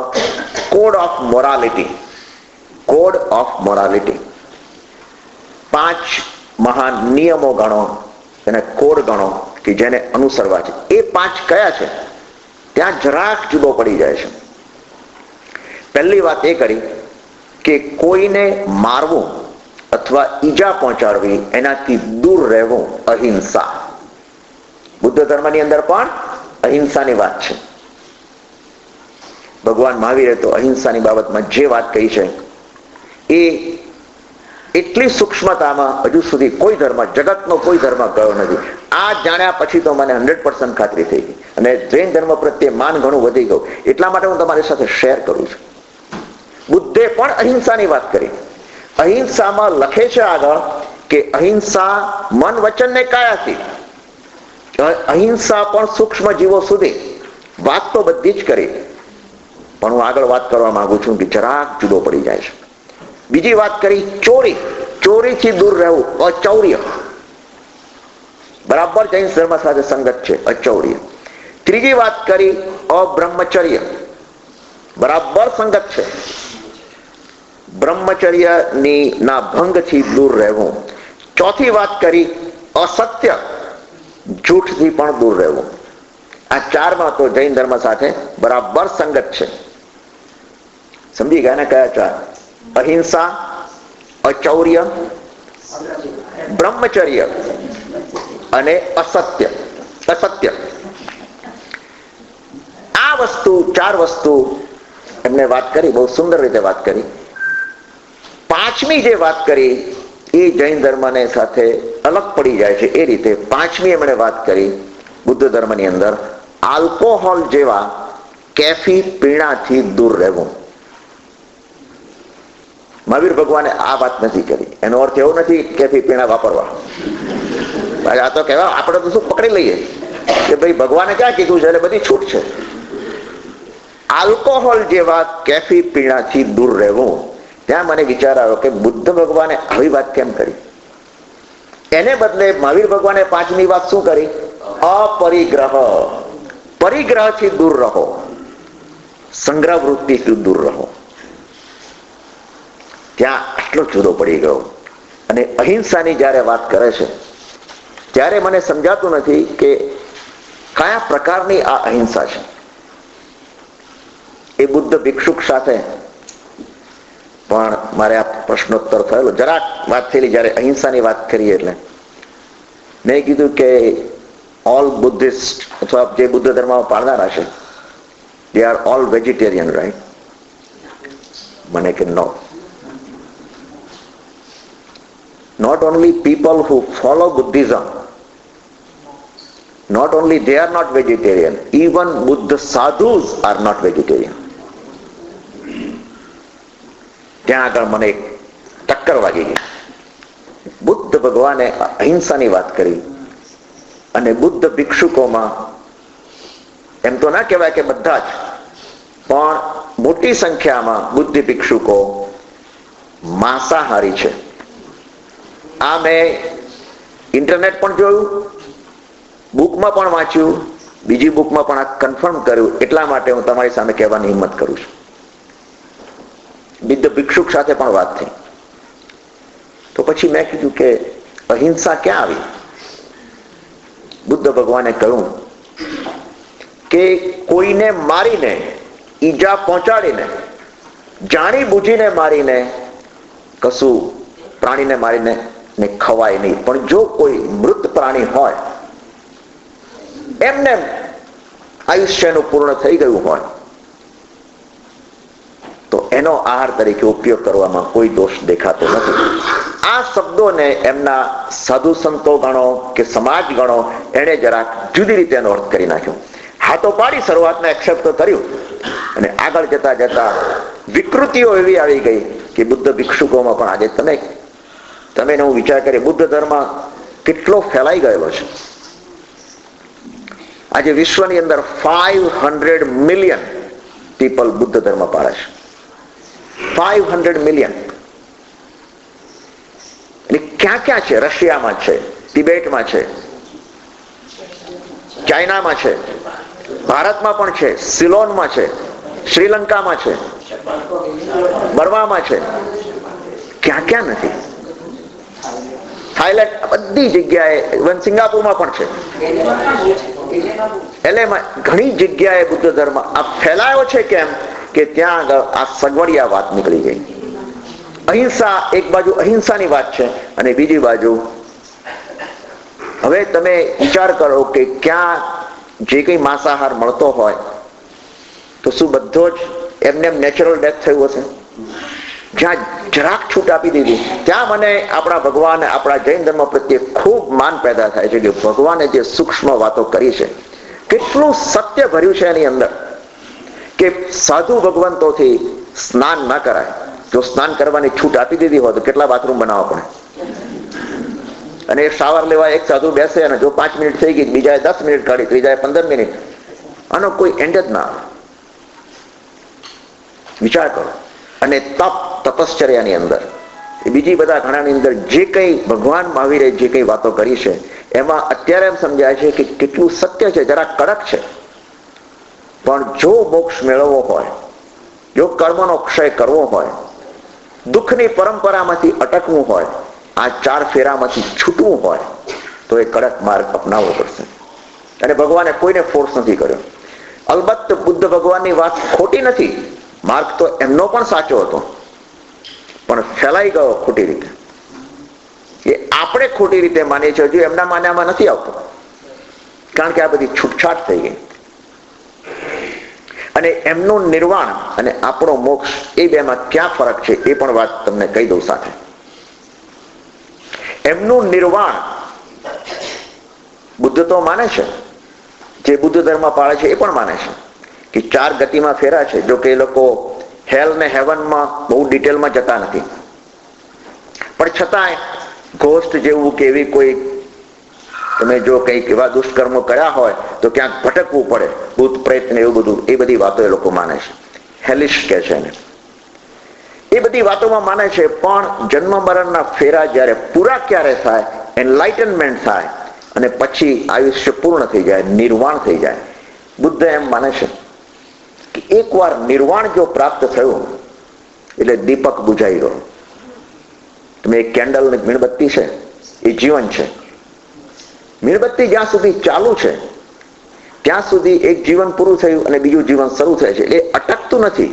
code of morality. Code of morality, 5 મહાન નિયમો ગણો, એને કોડ ગણો કે જેને અનુસરવા છે. એ 5 કયા છે ત્યાં જરાક જુદો પડી જાય છે. પહેલી વાત એ કરી કે કોઈને મારવું અથવા ઈજા પહોંચાડવી, એનાથી દૂર રહેવું, અહિંસા. બુદ્ધ ધર્મની અંદર પણ અહિંસાની વાત છે. ભગવાન મહાવીરે તો અહિંસાની બાબતમાં જે વાત કહી છે એ એટલી સૂક્ષ્મતામાં હજુ સુધી કોઈ ધર્મ, જગતનો કોઈ ધર્મ ગયો નથી. આ જાણ્યા પછી તો મને 100% ખાતરી થઈ ગઈ. અને જૈન ધર્મ પ્રત્યે માન ઘણું વધી ગયું. એટલા માટે હું તમારી સાથે શેર કરું છું. બુદ્ધે પણ અહિંસાની વાત કરી. અહિંસામાં લખે છે આગળ કે અહિંસા મન, વચન ને કાયાથી. અહિંસા પણ સૂક્ષ્મ જીવો સુધી. વાત તો બધી જ કરી, પણ હું આગળ વાત કરવા માંગુ છું કે જરાક જુદો પડી જાય છે. બીજી વાત કરી ચોરી, ચોરીથી દૂર રહેવું, અચૌર્ય. બરાબર જૈન ધર્મ સાથે સંગત છે, અચૌર્ય. ત્રીજી વાત કરી અબ્રહ્મચર્ય, બરાબર સંગત છે. બ્રહ્મચર્યની ના ભંગથી દૂર રહેવું. ચોથી વાત કરી અસત્ય, જૂઠથી પણ દૂર રહેવું. આ ચારમાં તો જૈન ધર્મ સાથે બરાબર સંગત છે. સમજી ગયા ને કયા ચાર? અહિંસા, અચૌર્ય, બ્રહ્મચર્ય અને અસત્ય. આ વસ્તુ, ચાર વસ્તુ એમને વાત કરી, બહુ સુંદર રીતે વાત કરી. પાંચમી જે વાત કરી એ જૈન ધર્મને સાથે અલગ પડી જાય છે. એ રીતે પાંચમી એમણે વાત કરી બુદ્ધ ધર્મની અંદર, આલ્કોહોલ જેવા કેફી પીણાથી દૂર રહેવું. મહાવીર ભગવાને આ વાત નથી કરી. એનો અર્થ એવો નથી કેફી પીણા વાપરવા. આ તો કહેવા આપણે તો શું પકડી લઈએ કે ભાઈ ભગવાને ક્યાં કીધું છે એટલે બધી છૂટ છે. આલ્કોહોલ જેવા કેફી પીણાથી દૂર રહેવું. ત્યાં મને વિચાર આવ્યો કે બુદ્ધ ભગવાને આવી વાત કેમ કરી? એને બદલે મહાવીર ભગવાને પાંચમી વાત શું કરી? અપરિગ્રહ. પરિગ્રહથી દૂર રહો, સંગ્રહ વૃત્તિથી દૂર રહો. ત્યાં આટલો જુદો પડી ગયો. અને અહિંસાની જ્યારે વાત કરે છે ત્યારે મને સમજાતું નથી કે કયા પ્રકારની આ અહિંસા છે. એ બુદ્ધ ભિક્ષુક સાથે પણ મારે આ પ્રશ્નોત્તર થયેલો, જરાક વાત થયેલી જ્યારે અહિંસાની વાત કરીએ એટલે મેં કીધું કે ઓલ બુદ્ધિસ્ટ અથવા જે બુદ્ધ ધર્મમાં પાળનારા છે they are all vegetarian, right? મને કે નો, not only people who follow Buddhism, not only they are not vegetarian, even Buddha sadhus are not vegetarian. ત્યાં આગળ મને એક ટક્કર વાગી ગઈ. બુદ્ધ ભગવાને અહિંસાની વાત કરી અને બુદ્ધ ભિક્ષુકોમાં એમ તો ના કહેવાય કે બધા જ, પણ મોટી સંખ્યામાં બુદ્ધ ભિક્ષુકો માંસાહારી છે. આ મેં ઇન્ટરનેટ પણ જોયું, બુકમાં પણ વાંચ્યું, બીજી બુકમાં પણ આ કન્ફર્મ કર્યું. એટલા માટે હું તમારી સામે કહેવાની હિંમત કરું છું. બુદ્ધ ભિક્ષુક સાથે પણ વાત થઈ તો પછી મેં કીધું કે અહિંસા ક્યાં આવી? બુદ્ધ ભગવાને કહ્યું કે કોઈને મારીને, ઈજા પહોંચાડીને, જાણી બુજીને મારીને કશું પ્રાણીને મારીને ને ખવાય નહીં. પણ જો કોઈ મૃત પ્રાણી હોય, એમને આયુષ્યનું પૂર્ણ થઈ ગયું હોય તો એનો આહાર તરીકે ઉપયોગ કરવામાં કોઈ દોષ દેખાતો નથી. આ શબ્દોને એમના સાધુ સંતો ગણો કે સમાજ ગણો, એને જરાક જુદી રીતે એનો અર્થ કરી નાખ્યો. હાથો પાડી શરૂઆતમાં એક્સેપ્ટ તો કર્યું અને આગળ જતા જતા વિકૃતિઓ એવી આવી ગઈ કે બુદ્ધ ભિક્ષુકોમાં પણ આજે તમે હું વિચાર કરીએ બુદ્ધ ધર્મ કેટલો ફેલાઈ ગયેલો છે. આજે વિશ્વની અંદર 500 મિલિયન પીપલ બુદ્ધ ધર્મ પાળે છે. 500 મિલિયન. ક્યાં ક્યાં છે? રશિયામાં છે, તિબેટમાં છે, ચાઇનામાં છે, ભારતમાં પણ છે, સિલોનમાં છે, શ્રીલંકામાં છે, બર્મામાં છે. ક્યાં ક્યાં નથી? થાઈલેન્ડ, બધી જગ્યાએ, ઇવન સિંગાપુરમાં પણ છે. એટલે ઘણી જગ્યાએ બુદ્ધ ધર્મ આ ફેલાયો છે. કેમ કે ત્યાં આગળ આ સગવડિયા વાત નીકળી ગઈ. અહિંસા એક બાજુ અહિંસાની વાત છે અને બીજી બાજુ હવે તમે વિચાર કરો કે ક્યાં જે કઈ માંસાહાર મળતો હોય તો શું બધો જ એમને નેચરલ ડેથ થયું હશે? જ્યાં જરાક છૂટ આપી દીધી ત્યાં મને આપણા ભગવાન, આપણા જૈન ધર્મ પ્રત્યે ખૂબ માન પેદા થાય છે કે ભગવાને જે સૂક્ષ્મ વાતો કરી છે, કેટલું સત્ય ભર્યું છે એની અંદર. કે સાધુ ભગવંતોથી સ્નાન ના કરાય. જો સ્નાન કરવાની છૂટ આપી દીધી હોય તો કેટલા બાથરૂમ બનાવવા પડે? અને એક શાવર લેવા એક સાધુ બેસે અને જો 5 મિનિટ થઈ ગઈ, બીજાએ 10 મિનિટ કાઢી, ત્રીજાએ 15 મિનિટ, આનો કોઈ એન્ડ જ ના આવે. વિચાર કરો. અને તપશ્ચર્યાની અંદર બીજી બધા ઘણાની અંદર જે કંઈ ભગવાન મહાવીરે જે કંઈ વાતો કરી છે એમાં અત્યારે એમ સમજાય છે કે કેટલું સત્ય છે. જરા કડક છે, પણ જો મોક્ષ મેળવવો હોય, જો કર્મનો ક્ષય કરવો હોય, દુઃખની પરંપરામાંથી અટકવું હોય, આ 4 ફેરામાંથી છૂટવું હોય તો એ કડક માર્ગ અપનાવવો પડશે. અને ભગવાને કોઈને ફોર્સ નથી કર્યો. અલબત્ત બુદ્ધ ભગવાનની વાત ખોટી નથી, માર્ગ તો એમનો પણ સાચો હતો, પણ ફેલાઈ ગયો ખોટી રીતે. એ આપણે ખોટી રીતે માનીએ છીએ, હજુ એમના માન્યામાં નથી આવતો, કારણ કે આ બધી છૂટછાટ થઈ ગઈ. અને એમનું નિર્વાણ અને આપણો મોક્ષ એ બેમાં ક્યાં ફરક છે એ પણ વાત તમને કહી દઉં સાથે. એમનું નિર્વાણ બુદ્ધ તો માને છે, જે બુદ્ધ ધર્મ પાળે છે એ પણ માને છે કે 4 ગતિમાં ફેરા છે. જો કે એ લોકો હેલ ને હેવનમાં બહુ ડિટેલમાં જતા નથી, પણ છતાંય ઘોસ્ટ જેવું કે એવી કોઈ તમે જો કંઈક એવા દુષ્કર્મો કર્યા હોય તો ક્યાંક ભટકવું પડે, ભૂત પ્રેત ને એવું બધું, એ બધી વાતો એ લોકો માને છે. હેલિશ કે છે એને, એ બધી વાતોમાં માને છે. પણ જન્મ મરણના ફેરા જ્યારે પૂરા ક્યારે થાય, એનલાઇટનમેન્ટ થાય અને પછી આયુષ્ય પૂર્ણ થઈ જાય, નિર્વાણ થઈ જાય, બુદ્ધ એમ માને છે કે એકવાર નિર્વાણ જો પ્રાપ્ત થયું એટલે દીપક બુઝાઈ ગયો. તમે એક કેન્ડલ ને મીણબત્તી છે એ જીવન છે. મીણબત્તી જ્યાં સુધી ચાલુ છે ત્યાં સુધી એક જીવન પૂરું થયું અને બીજું જીવન શરૂ થાય છે. એ અટકતું નથી.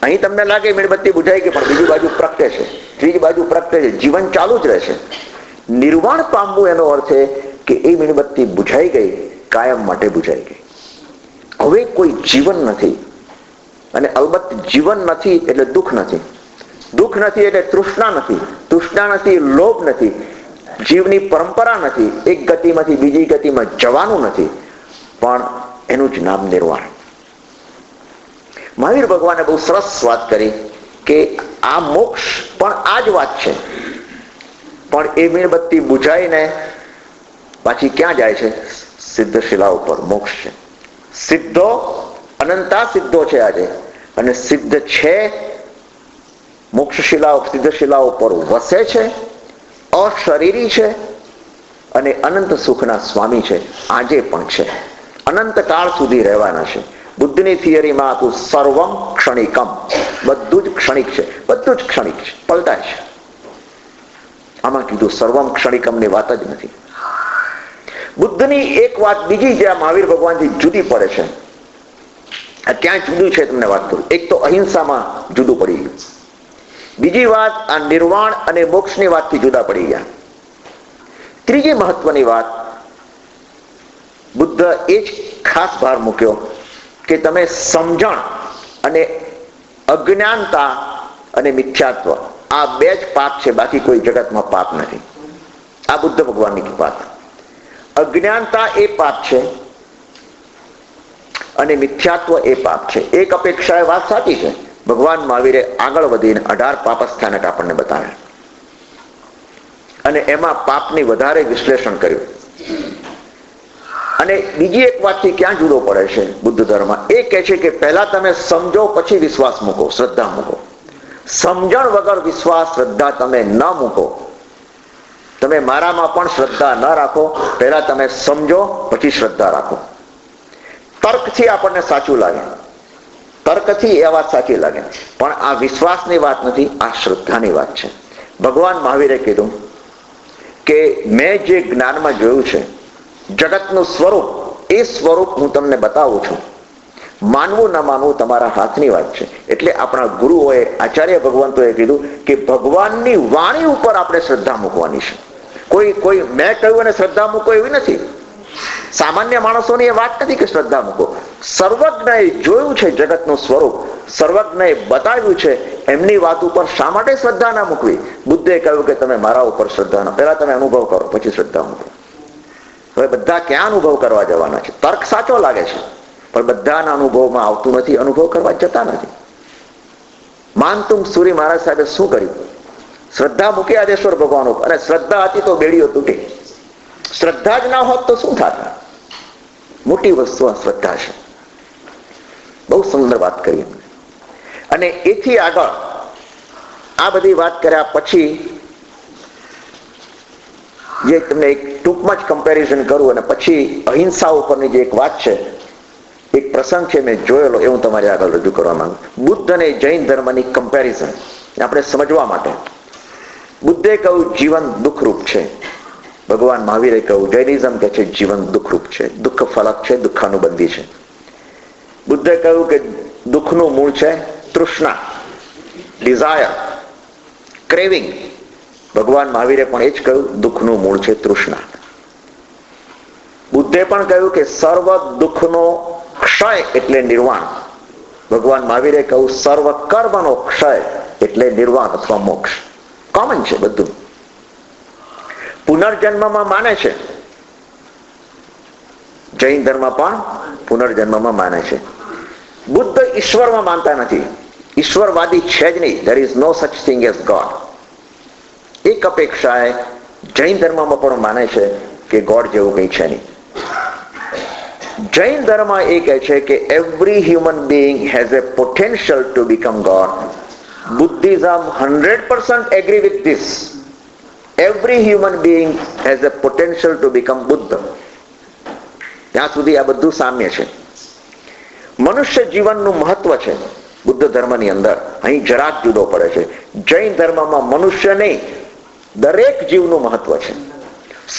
અહીં તમને લાગે મીણબત્તી બુઝાઈ ગઈ, પણ બીજી બાજુ પ્રગટે છે, ત્રીજી બાજુ પ્રગટે છે, જીવન ચાલુ જ રહે છે. નિર્વાણ પામવું એનો અર્થ છે કે એ મીણબત્તી બુઝાઈ ગઈ, કાયમ માટે બુઝાઈ ગઈ, હવે કોઈ જીવન નથી. અને અલબત્ત જીવન નથી એટલે દુઃખ નથી, દુઃખ નથી એટલે તૃષ્ણા નથી, તૃષ્ણા નથી લોભ નથી, જીવની પરંપરા નથી, એક ગતિમાંથી બીજી ગતિમાં જવાનું નથી, પણ એનું જ નામ નિર્વાણ. મહાવીર ભગવાને બહુ સરસ વાત કરી કે આ મોક્ષ પણ આ જ વાત છે. પણ એ મીણબત્તી બુઝાઈને પાછી ક્યાં જાય છે? સિદ્ધ શિલા ઉપર. મોક્ષ છે. સિદ્ધો અનંતા સિદ્ધો છે આજે, અને સિદ્ધ છે મોક્ષ શિલાઓ, સિદ્ધ શિલાઓ ઉપર વસે છે, અશરીરી છે અને અનંત સુખના સ્વામી છે. આજે પણ છે, અનંત કાળ સુધી રહેવાના છે. બુદ્ધની થિયરીમાં હતું સર્વમ ક્ષણિકમ, બધું જ ક્ષણિક છે, બધું જ ક્ષણિક છે, પલટાય છે. આમાં કીધું સર્વમ ક્ષણિકમની વાત જ નથી. બુદ્ધની એક વાત બીજી જ્યાં મહાવીર ભગવાનથી જુદી પડે છે, ક્યાં જુદું છે તમને વાત કરું. એક તો અહિંસામાં જુદું પડી ગયું, બીજી વાત આ નિર્વાણ અને મોક્ષની વાતથી જુદા પડી ગયા. ત્રીજી મહત્વની વાત બુદ્ધ એ જ ખાસ ભાર મૂક્યો કે તમે સમજણ અને અજ્ઞાનતા અને મિથ્યાત્વ, આ 2 જ પાપ છે, બાકી કોઈ જગતમાં પાપ નથી. આ બુદ્ધ ભગવાનની વાત. અજ્ઞાનતા એ પાપ છે અને મિથ્યાત્વ એ પાપ છે. એક અપેક્ષાએ વાત સાચી છે. ભગવાન મહાવીરે આગળ વધીને 18 પાપસ્થાનક આપણને બતાવ્યા અને એમાં પાપની વધારે વિશ્લેષણ કર્યું. અને બીજી એક વાતથી ક્યાં જુદો પડે છે બુદ્ધ ધર્મ, એ કહે છે કે પહેલા તમે સમજો પછી વિશ્વાસ મૂકો, શ્રદ્ધા મૂકો. સમજણ વગર વિશ્વાસ શ્રદ્ધા તમે ન મૂકો. તમે મારામાં પણ શ્રદ્ધા ન રાખો, પહેલા તમે સમજો પછી શ્રદ્ધા રાખો. તર્કથી આપણને સાચું લાગે, તર્કથી એ વાત સાચી લાગે, પણ આ વિશ્વાસની વાત નથી, આ શ્રદ્ધાની વાત છે. ભગવાન મહાવીરે કીધું કે મેં જે જ્ઞાનમાં જોયું છે, જગતનું સ્વરૂપ, એ સ્વરૂપ હું તમને બતાવું છું. માનવું ન માનવું તમારા હાથની વાત છે. એટલે આપણા ગુરુઓએ, આચાર્ય ભગવંતોએ કીધું કે ભગવાનની વાણી ઉપર આપણે શ્રદ્ધા મૂકવાની છે. કોઈ મેં કહ્યું અને શ્રદ્ધા મૂકો એવી નથી. સામાન્ય માણસોની એ વાત નથી કે શ્રદ્ધા મૂકો. સર્વજ્ઞએ જોયું છે જગતનું સ્વરૂપ, સર્વજ્ઞએ બતાવ્યું છે, એમની વાત ઉપર શા માટે શ્રદ્ધા ના મૂકવી? બુદ્ધે કહ્યું કે તમે મારા ઉપર શ્રદ્ધા ના, પહેલા તમે અનુભવ કરો પછી શ્રદ્ધા મૂકો. હવે બધા ક્યાં અનુભવ કરવા જવાના છે? તર્ક સાચો લાગે છે, પણ બધાના અનુભવમાં આવતું નથી, અનુભવ કરવા જતા નથી. માનતુંગ સુરી મહારાજ સાહેબે શું કર્યું? શ્રદ્ધા મૂકી આદેશ્વર ભગવાન ઉપર, અને શ્રદ્ધા હતી તો બેડીઓ તૂટી. શ્રદ્ધા જ ના હોત તો શું થાત? મોટી વસ્તુ આ શ્રદ્ધા છે. બહુ સુંદર વાત કરી. અને એથી આગળ આ બધી વાત કર્યા પછી જે તમને એક ટૂંકમાં જ કમ્પેરિઝન કરું અને પછી અહિંસા ઉપરની જે એક વાત છે, એક પ્રસંગ છે મેં જોયેલો, એ હું તમારી આગળ રજૂ કરવા માંગુ. બુદ્ધ અને જૈન ધર્મની કમ્પેરિઝન આપણે સમજવા માટે બુદ્ધે બુદ્ધે કહ્યું જીવન દુઃખરૂપ છે, ભગવાન મહાવીરે કહ્યું, જૈનિઝમ કે છે જીવન દુઃખરૂપ છે, દુઃખ ફલક છે, દુઃખાનુબંધી છે. બુદ્ધે કહ્યું કે દુઃખનું મૂળ છે તૃષ્ણા, ડિઝાયર, ક્રેવિંગ. ભગવાન મહાવીરે પણ એ જ કહ્યું, દુઃખનું મૂળ છે તૃષ્ણા. બુદ્ધે પણ કહ્યું કે સર્વ દુઃખનો ક્ષય એટલે નિર્વાણ. ભગવાન મહાવીરે કહ્યું સર્વ કર્મનો ક્ષય એટલે નિર્વાણ અથવા મોક્ષ. કોમન છે બધું. પુનર્જન્મમાં માને છે, જૈન ધર્મ પણ પુનર્જન્મમાં માને છે. બુદ્ધ ઈશ્વરમાં માનતા નથી, ઈશ્વરવાદી છે જ નહીં. there is no such thing as God. એક અપેક્ષાએ જૈન ધર્મમાં પણ માને છે કે ગોડ જેવું કંઈ છે નહીં. જૈન ધર્મ એ કહે છે કે every human being has a potential to become God. Buddhism 100% agree with this. Every human being has a potential to become Buddha. ત્યાં સુધી આ બધું સામ્ય છે. મનુષ્ય જીવનનું મહત્વ છે બુદ્ધ ધર્મની અંદર, અહીં જરાક જુદો પડે છે. જૈન ધર્મમાં મનુષ્ય નહીં, દરેક જીવનું મહત્વ છે.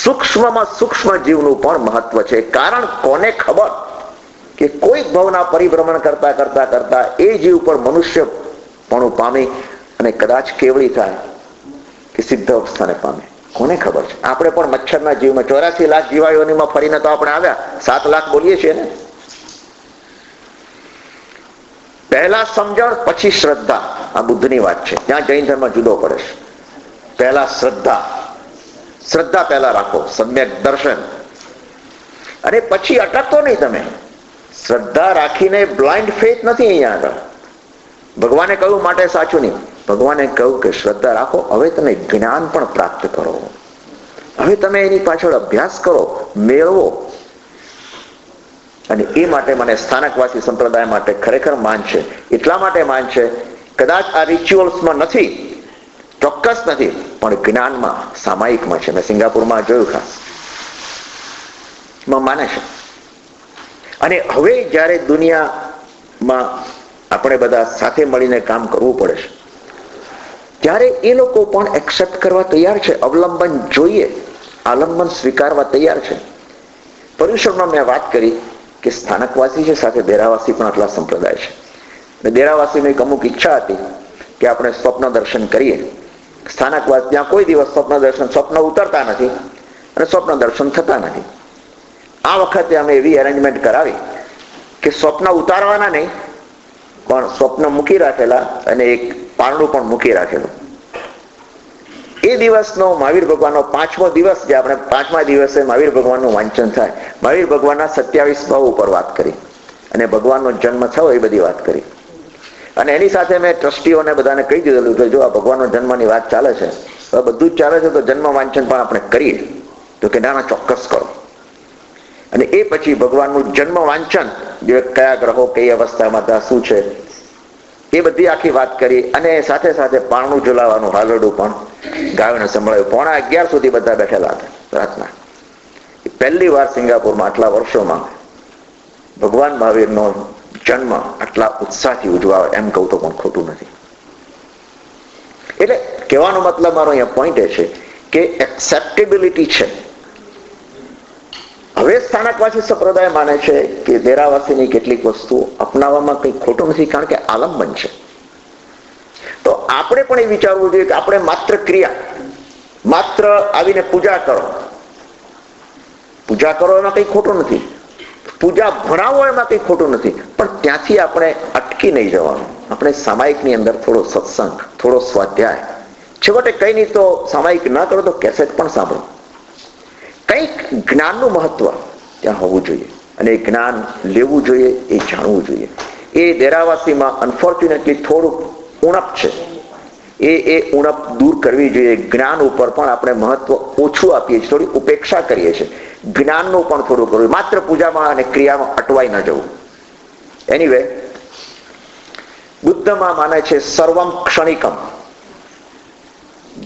સૂક્ષ્મમાં સૂક્ષ્મ જીવનું પણ મહત્વ છે. કારણ કોને ખબર કે કોઈ ભવના પરિભ્રમણ કરતા કરતા કરતા એ જીવ પર મનુષ્ય પણ પામી અને કદાચ કેવળી થાય કે સિદ્ધ અવસ્થાને પામે, કોને ખબર છે? આપણે પણ મચ્છરના જીવમાં 84 લાખ જીવાયોનીમાં ફરીને તો આપણે આવ્યા, 7 લાખ બોલીએ છીએ ને. પહેલા સમજણ પછી શ્રદ્ધા, આ બુદ્ધની વાત છે. ત્યાં જૈન ધર્મ જુદો પડે છે. પહેલા શ્રદ્ધા, શ્રદ્ધા પહેલા રાખો, સમ્યક દર્શન, અને પછી અટકતો નહીં તમે. શ્રદ્ધા રાખીને બ્લાઇન્ડ ફેથ નથી અહીંયા આગળ. ભગવાને કહ્યું માટે સાચું નહીં. ભગવાને કહ્યું કે શ્રદ્ધા રાખો, હવે તમે જ્ઞાન પણ પ્રાપ્ત કરો, હવે તમે એની પાછળ અભ્યાસ કરો, મેળવો. અને એ માટે મને સ્થાનકવાસી સંપ્રદાય માટે ખરેખર માન છે. એટલા માટે માન છે, કદાચ આ રિચ્યુઅલ્સમાં નથી, ચોક્કસ નથી, પણ જ્ઞાનમાં, સામાયિકમાં છે. મેં સિંગાપુરમાં જોયું, ખાસ માને છે. અને હવે જ્યારે દુનિયામાં આપણે બધા સાથે મળીને કામ કરવું પડે છે, ત્યારે એ લોકો પણ એક્સેપ્ટ કરવા તૈયાર છે. અવલંબન જોઈએ, આલંબન સ્વીકારવા તૈયાર છે. પર્યુષણમાં મેં વાત કરી કે સ્થાનકવાસી છે, સાથે દેરાવાસી પણ આટલા સંપ્રદાય છે. અને દેરાવાસીની એક અમુક ઈચ્છા હતી કે આપણે સ્વપ્ન દર્શન કરીએ. સ્થાનકવાસી ત્યાં કોઈ દિવસ સ્વપ્ન ઉતરતા નથી અને સ્વપ્ન દર્શન થતા નથી. આ વખતે અમે એવી અરેન્જમેન્ટ કરાવી કે સ્વપ્ન ઉતારવાના નહીં, પણ સ્વપ્ન મૂકી રાખેલા અને એક પારણું પણ મૂકી રાખેલું. એ દિવસનો મહાવીર ભગવાનનો 5મો દિવસ, જે આપણે 5મા દિવસે મહાવીર ભગવાનનું વાંચન થાય, મહાવીર ભગવાનના 27 ભાવ ઉપર વાત કરી અને ભગવાનનો જન્મ થયો એ બધી વાત કરી. અને એની સાથે મેં ટ્રસ્ટીઓને બધાને કહી દીધેલું કે જો આ ભગવાનનો જન્મની વાત ચાલે છે, હવે બધું જ ચાલે છે, તો જન્મ વાંચન પણ આપણે કરીએ. તો કે ના, ચોક્કસ કરો. અને એ પછી ભગવાનનું જન્મ વાંચન, કયા ગ્રહો કઈ અવસ્થામાં હતા, શું છે, એ બધી આખી વાત કરી. અને સાથે સાથે પારણું ઝુલાવાનું હાલરડું પણ ગાયોને સંભળાયું. 11:15 સુધી બધા બેઠેલા હતા રાતના. પહેલી વાર સિંગાપુરમાં આટલા વર્ષોમાં ભગવાન મહાવીરનો જન્મ આટલા ઉત્સાહથી ઉજવાય, એમ કહું તો પણ ખોટું નથી. એટલે કહેવાનો મતલબ મારો અહીંયા પોઈન્ટ એ છે કે એક્સેપ્ટેબિલિટી છે. હવે સ્થાનકવાસી સંપ્રદાય માને છે કે દેરાવાસીની કેટલીક વસ્તુઓ અપનાવવામાં કંઈ ખોટું નથી, કારણ કે આલંબન છે. તો આપણે પણ એ વિચારવું જોઈએ કે આપણે માત્ર ક્રિયા, માત્ર આવીને પૂજા કરો, પૂજા કરો એમાં કંઈ ખોટું નથી, પૂજા ભણાવો એમાં કંઈ ખોટું નથી, પણ ત્યાંથી આપણે અટકી નહીં જવાનું. આપણે સામાયિકની અંદર થોડો સત્સંગ, થોડો સ્વાધ્યાય, છેવટે કઈ નહીં તો સામાયિક ન કરો તો કેસેટ પણ સાંભળો. કંઈક જ્ઞાનનું મહત્વ ત્યાં હોવું જોઈએ અને એ જ્ઞાન લેવું જોઈએ, એ જાણવું જોઈએ. એ દેરાવાસીમાં અનફોર્ચ્યુનેટલી થોડુંક ઉણપ છે. એ ઉણપ દૂર કરવી જોઈએ. જ્ઞાન ઉપર પણ આપણે મહત્વ ઓછું આપીએ છીએ, થોડી ઉપેક્ષા કરીએ છીએ. જ્ઞાનનું પણ થોડું કરવું, માત્ર પૂજામાં અને ક્રિયામાં અટવાઈ ન જવું. એનીવે, બુદ્ધમાં માને છે સર્વમ ક્ષણિકમ,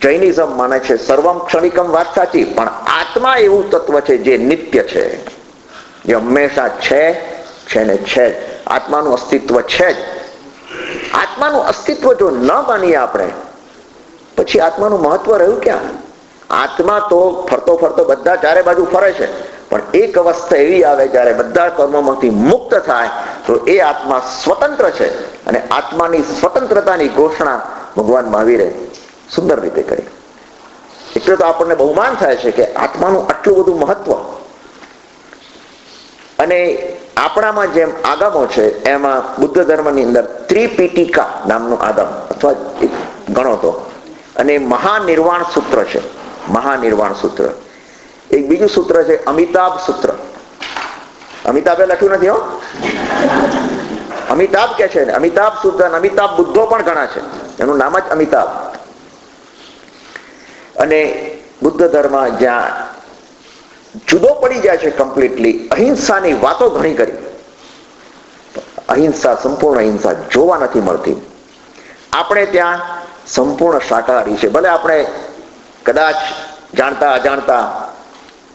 જૈનિઝમ માને છે સર્વમ ક્ષણિકમ. વાત સાચી, પણ આત્મા એવું તત્વ છે જે નિત્ય છે, જે હંમેશા છે ને છે જ. આત્માનું અસ્તિત્વ છે જ. આત્માનું અસ્તિત્વ જો ન માનીએ આપણે પછી આત્માનું મહત્વ રહ્યું ક્યાં? આત્મા તો ફરતો ફરતો બધા ચારે બાજુ ફરે છે, પણ એક અવસ્થા એવી આવે જ્યારે બધા કર્મોમાંથી મુક્ત થાય તો એ આત્મા સ્વતંત્ર છે. અને આત્માની સ્વતંત્રતાની ઘોષણા ભગવાન મહાવીરે સુંદર રીતે કરી. એટલે તો આપણને બહુમાન થાય છે કે આત્માનું આટલું બધું મહત્વ. અને આપણામાં જેમ આગમો છે એમાં બુદ્ધ ધર્મની અંદર ત્રિપીટિકા નામનું આગમ અથવા ગણો તો, અને મહાનિર્વાણ સૂત્ર છે. મહાનિર્વાણ સૂત્ર. એક બીજું સૂત્ર છે અમિતાભ સૂત્ર. અમિતાભે લખ્યું નથી હો, અમિતાભ કે છે ને, અમિતાભ સૂત્ર. અમિતાભ બુદ્ધો પણ ઘણા છે, એનું નામ જ અમિતાભ. અને બુદ્ધ ધર્મ જ્યાં જુદો પડી જાય છે કમ્પ્લીટલી, અહિંસાની વાતો ઘણી કરી. અહિંસા, સંપૂર્ણ અહિંસા જોવા નથી મળતી. આપણે ત્યાં સંપૂર્ણ શાકાહારી છે. ભલે આપણે કદાચ જાણતા અજાણતા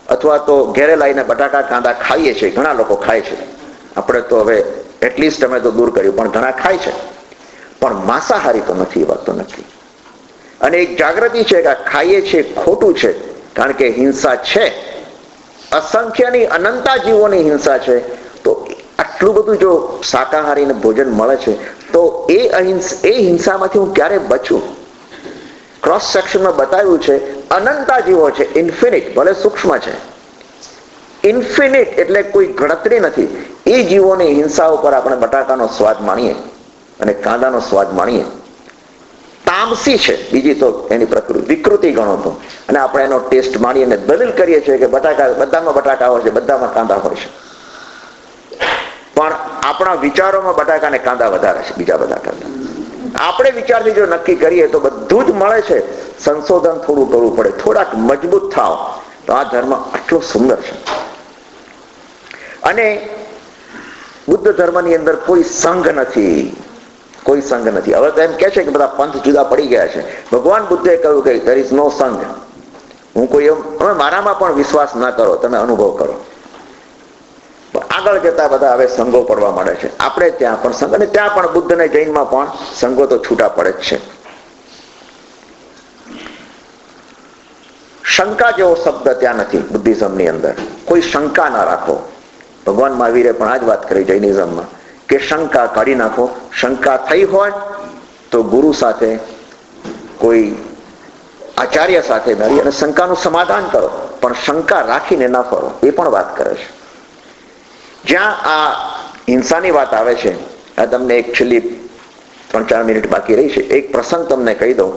અથવા તો ઘેરે લાવીને બટાકા કાંદા ખાઈએ છીએ, ઘણા લોકો ખાય છે. આપણે તો હવે એટલીસ્ટ અમે તો દૂર કર્યું, પણ ઘણા ખાય છે. પણ માંસાહારી તો નથી, એ વાત તો નથી. અને એક જાગૃતિ છે કે ખાઈએ છીએ ખોટું છે, કારણ કે હિંસા છે, અસંખ્યની અનંતા જીવોની હિંસા છે. તો આટલું બધું જો શાકાહારીને ભોજન મળે છે તો એ હિંસામાંથી હું ક્યારે બચું? ક્રોસ સેક્શનમાં બતાવ્યું છે અનંતા જીવો છે, ઇન્ફિનિટ, ભલે સૂક્ષ્મ છે, ઇન્ફિનિટ એટલે કોઈ ગણતરી નથી. એ જીવોની હિંસા ઉપર આપણે બટાકાનો સ્વાદ માણીએ અને કાંદાનો સ્વાદ માણીએ. તામસી છે, બીજી તો એની પ્રકૃતિ વિકૃતિ ગણો તો, અને આપણે એનો ટેસ્ટ માણીએ અને દલીલ કરીએ છીએ કે બટાકા બધામાં બટાકા હોય છે, બધામાં કાંદા હોય છે. પણ આપણા વિચારોમાં બટાકા ને કાંદા વધારે છે બીજા બધા કરતા. આપણે વિચારથી જો નક્કી કરીએ તો બધું જ મળે છે. સંશોધન થોડું કરવું પડે, થોડાક મજબૂત થાવ તો આ ધર્મ આટલો સુંદર છે. અને બુદ્ધ ધર્મની અંદર કોઈ સંઘ નથી, કોઈ સંઘ નથી. હવે તો એમ કે છે કે બધા પંથ જુદા પડી ગયા છે. ભગવાન બુદ્ધે કહ્યું કે there is no સંઘ. હું કોઈ એમ, હવે મારામાં પણ વિશ્વાસ ના કરો, તમે અનુભવ કરો. આગળ જતા બધા હવે સંઘો પડવા માંડે છે. આપણે ત્યાં પણ સંઘ, અને ત્યાં પણ બુદ્ધ અને જૈનમાં પણ સંઘો તો છૂટા પડે જ છે. શંકા જેવો શબ્દ ત્યાં નથી બુદ્ધિઝમની અંદર. કોઈ શંકા ના રાખો. ભગવાન મહાવીરે પણ આ જ વાત કરી જૈનિઝમમાં કે શંકા કાઢી નાખો. શંકા થઈ હોય તો ગુરુ સાથે, કોઈ આચાર્ય સાથે મળી અને શંકાનું સમાધાન કરો, પણ શંકા રાખીને ના ફરો. એ પણ વાત કરે છે. જ્યાં આ હિંસાની વાત આવે છે, આ તમને એક છેલ્લી 3-4 મિનિટ બાકી રહી છે, એક પ્રસંગ તમને કહી દઉં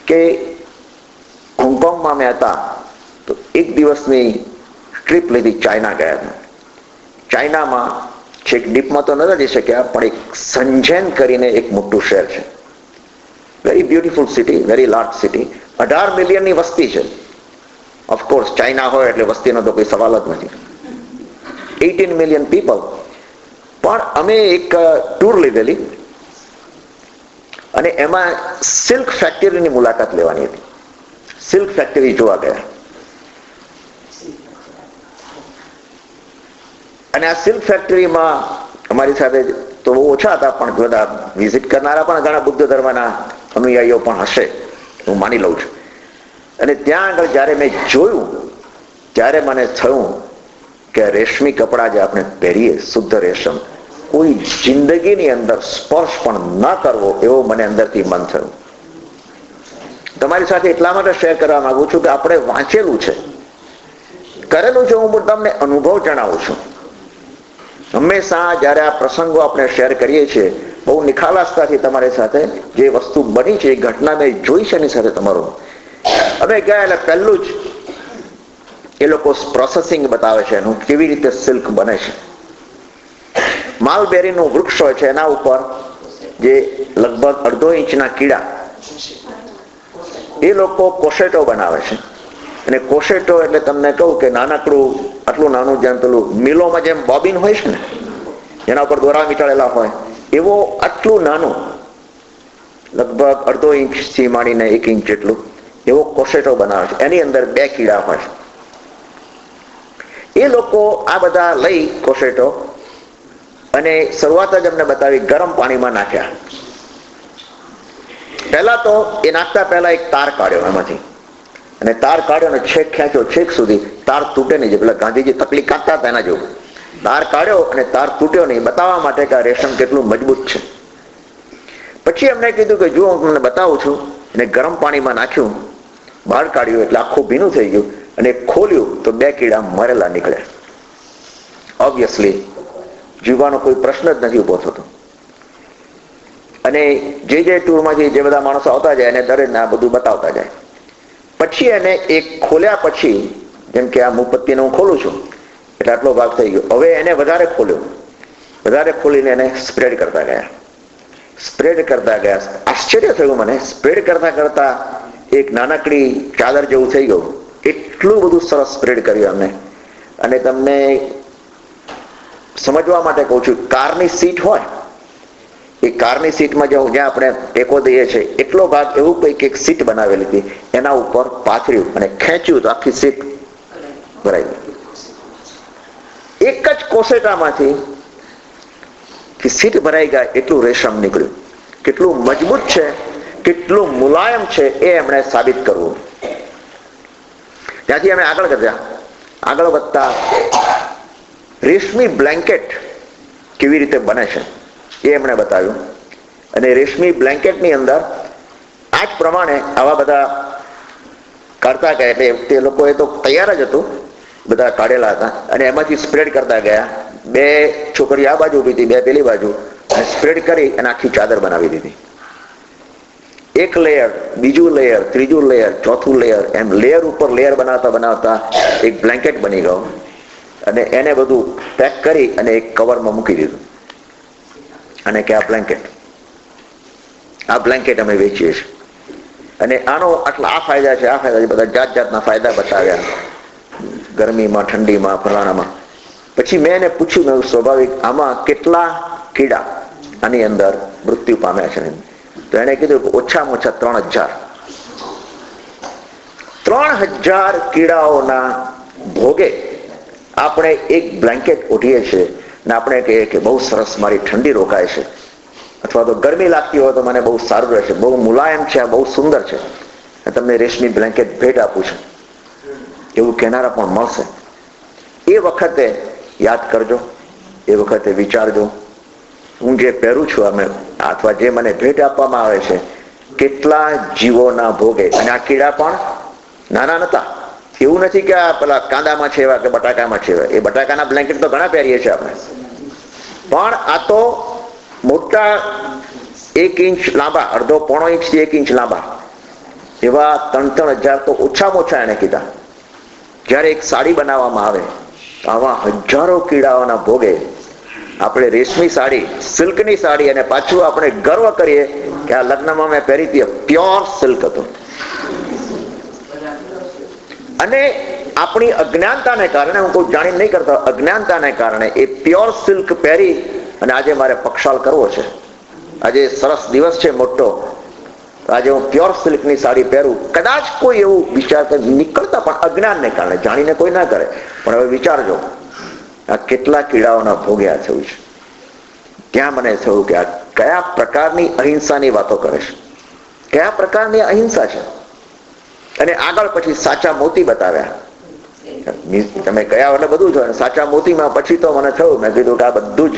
કે હોંગકોંગમાં મેં હતા તો એક દિવસની ટ્રીપ લીધી, ચાઇના ગયા હતા. ચાઇનામાં છેક ડીપમાં તો ન જઈ શક્યા, પણ એક શેન્ઝેન કરીને એક મોટું શહેર છે. Very beautiful city, very large city. 18 મિલિયનની વસ્તી છે. ઓફકોર્સ ચાઇના હોય એટલે વસ્તીનો તો કોઈ સવાલ જ નથી. 18 મિલિયન પીપલ. પણ અમે એક ટૂર લીધેલી અને એમાં સિલ્ક ફેક્ટરીની મુલાકાત લેવાની હતી. સિલ્ક ફેક્ટરી જોવા ગયા. અને આ સિલ્ક ફેક્ટરીમાં અમારી સાથે તો બહુ ઓછા હતા, પણ બધા વિઝિટ કરનારા પણ ઘણા બુદ્ધ ધર્મના અનુયાયીઓ પણ હશે, હું માની લઉં છું. અને ત્યાં આગળ જ્યારે મેં જોયું ત્યારે મને થયું કે રેશમી કપડા જે આપણે પહેરીએ, શુદ્ધ રેશમ, કોઈ જિંદગીની અંદર સ્પર્શ પણ ન કરવો એવો મને અંદરથી મન થયું. તમારી સાથે એટલા માટે શેર કરવા માંગુ છું કે આપણે વાંચેલું છે, કરેલું છે. હું તમને અનુભવ જણાવું છું. હંમેશા જ્યારે આ પ્રસંગો આપણે શેર કરીએ છીએ, બહુ નિખાલસતાથી તમારી સાથે જે વસ્તુ બની છે, એ ઘટના મેં જોઈ છે એની સાથે તમારું. અમે ગયા એટલે પહેલું જ એ લોકો પ્રોસેસિંગ બતાવે છે એનું, કેવી રીતે સિલ્ક બને છે. માલબેરીનું વૃક્ષ હોય છે, એના ઉપર જે લગભગ 1.5 ઇંચના કીડા, એ લોકો કોશેટો બનાવે છે. અને કોશેટો એટલે તમને કહું કે નાનકડું, આટલું નાનું, જેમ પેલું મિલોમાં જેમ બોબિન હોય છે ને, એના ઉપર દોરા વીંટાળેલા હોય, એવો આટલું નાનું, લગભગ 1.5 ઇંચથી માંડીને 1 ઇંચ જેટલું, એવો કોશેટો બનાવે છે. એની અંદર 2 કીડા હોય છે. એ લોકો આ બધા લઈ કોશેટો અને શરૂઆત જ અમને બતાવી, ગરમ પાણીમાં નાખ્યા પહેલા તો એ નાખતા પહેલા એક તાર કાઢ્યો એમાંથી, અને તાર કાઢ્યો અને છેક ખેંચ્યો, છેક સુધી તાર તૂટે નહીં. પેલા ગાંધીજી તકલી કાઢતા હતા એના જેવું તાર કાઢ્યો અને તાર તૂટ્યો નહીં, બતાવવા માટે કે આ રેશમ કેટલું મજબૂત છે. પછી એમને કીધું કે જુઓ હું તમને બતાવું છું, અને ગરમ પાણીમાં નાખ્યું, બહાર કાઢ્યું એટલે આખું ભીનું થઈ ગયું, અને ખોલ્યું તો 2 કીડા મરેલા નીકળ્યા. ઓબ્વિયસલી જીવવાનો કોઈ પ્રશ્ન જ નથી ઉભો થતો. અને જે ટૂરમાંથી જે બધા માણસો આવતા જાય એને દરેકને આ બધું બતાવતા જાય. પછી એને એક ખોલ્યા પછી, જેમ કે આ મુપત્તીને હું ખોલું છું એટલે આટલો ભાગ થઈ ગયો, હવે એને વધારે ખોલ્યો, વધારે ખોલીને એને સ્પ્રેડ કરતા ગયા, સ્પ્રેડ કરતા ગયા. આશ્ચર્ય થયું મને, સ્પ્રેડ કરતા કરતા એક નાનકડી ચાદર જેવું થઈ ગયું. એટલું બધું સરસ સ્પ્રેડ કર્યું અમને. અને તમને સમજવા માટે કહું છું, કારની સીટ હોય, એ કારની સીટમાં જ્યાં આપણે ટેકો દઈએ છીએ એટલો ભાગ એવું કંઈક એક સીટ બનાવેલી હતી, એના ઉપર પાથર્યું અને ખેંચ્યું તો આખી સીટ ભરાઈ ગઈ. એક જ કોસેટામાંથી સીટ ભરાઈ ગયા એટલું રેશમ નીકળ્યું. કેટલું મજબૂત છે, કેટલું મુલાયમ છે એ એમણે સાબિત કરવું. ત્યાંથી અમે આગળ વધ્યા. આગળ વધતા રેશમી બ્લેન્કેટ કેવી રીતે બને છે એ એમણે બતાવ્યું. અને રેશમી બ્લેન્કેટની અંદર આ જ પ્રમાણે આવા બધા કાઢતા ગયા. એટલે તે લોકોએ તો તૈયાર જ હતું, બધા કાઢેલા હતા, અને એમાંથી સ્પ્રેડ કરતા ગયા. 2 છોકરીઓ આ બાજુ ઉભી હતી, 2 પેલી બાજુ, અને સ્પ્રેડ કરી અને આખી ચાદર બનાવી દીધી. એક લેયર, બીજું લેયર, ત્રીજું લેયર, ચોથું લેયર, એમ લેયર ઉપર લેયર બનાવતા બનાવતા એક બ્લેન્કેટ બની ગયો. અને એને બધું પેક કરી અને એક કવરમાં મૂકી દીધું, અને કે આ બ્લેન્કેટ અમે વેચીએ છીએ. અને આનો આટલા આ ફાયદા છે, આ ફાયદા છે, બધા જાત જાતના ફાયદા બતાવ્યા, ગરમીમાં, ઠંડીમાં, ફલાણામાં. પછી મેં એને પૂછ્યું, મેં સ્વાભાવિક, આમાં કેટલા કીડા આની અંદર મૃત્યુ પામ્યા છે? તો એને કીધું કે ઓછામાં ઓછા 3000 કીડાઓના ભોગે આપણે એક બ્લેન્કેટ ઓઢીએ છીએ, ને આપણે કહીએ કે બહુ સરસ, મારી ઠંડી રોકાય છે, અથવા તો ગરમી લાગતી હોય તો મને બહુ સારું રહેશે, બહુ મુલાયમ છે, બહુ સુંદર છે, તમને રેશમી બ્લેન્કેટ ભેટ આપું છું, એવું કહેનારા પણ મળશે. એ વખતે યાદ કરજો, એ વખતે વિચારજો, હું જે પહેરું છું અમે, અથવા જે મને ભેટ આપવામાં આવે છે, કેટલા જીવોના ભોગે. અને આ કીડા પણ નાના નતા. એવું નથી કે આ પેલા કાંદામાં છે એવા કે બટાકામાં છે એવા. એ બટાકાના બ્લેન્કેટ તો ઘણા પહેરીએ છીએ આપણે, પણ આ તો મોટા 1 ઇંચ લાંબા, અડધો પોણો ઇંચથી 1 ઇંચ લાંબા એવા 3-3000 તો ઓછામાં ઓછા એને કીધા. જ્યારે એક સાડી બનાવવામાં આવે આવા હજારો કીડાઓના ભોગે આપણે રેશમી સાડી, સિલ્કની સાડી, અને પાછું આપણે ગર્વ કરીએ કે આ લગ્નમાં મેં પહેરી હતી, પ્યોર સિલ્ક હતું. અને આપણી અજ્ઞાનતાને કારણે, હું કોઈ જાણી નહીં કરતો, અજ્ઞાનતાને કારણે એ પ્યોર સિલ્ક પહેરી અને આજે મારે પક્ષાલ કરવો છે, આજે સરસ દિવસ છે મોટો, આજે હું પ્યોર સિલ્કની સાડી પહેરું, કદાચ કોઈ એવું વિચાર નીકળતા, પણ અજ્ઞાનને કારણે, જાણીને કોઈ ના કરે. પણ હવે વિચારજો, આ કેટલા કીડાઓના ભોગે આ થયું છે. ત્યાં મને થયું કે આ કયા પ્રકારની અહિંસાની વાતો કરે છે, કયા પ્રકારની અહિંસા છે. અને આગળ પછી સાચા મોતી બતાવ્યા. તમે કયા એટલે બધું જ હોય, સાચા મોતીમાં પછી તો મને થયું, મેં કીધું કે આ બધું જ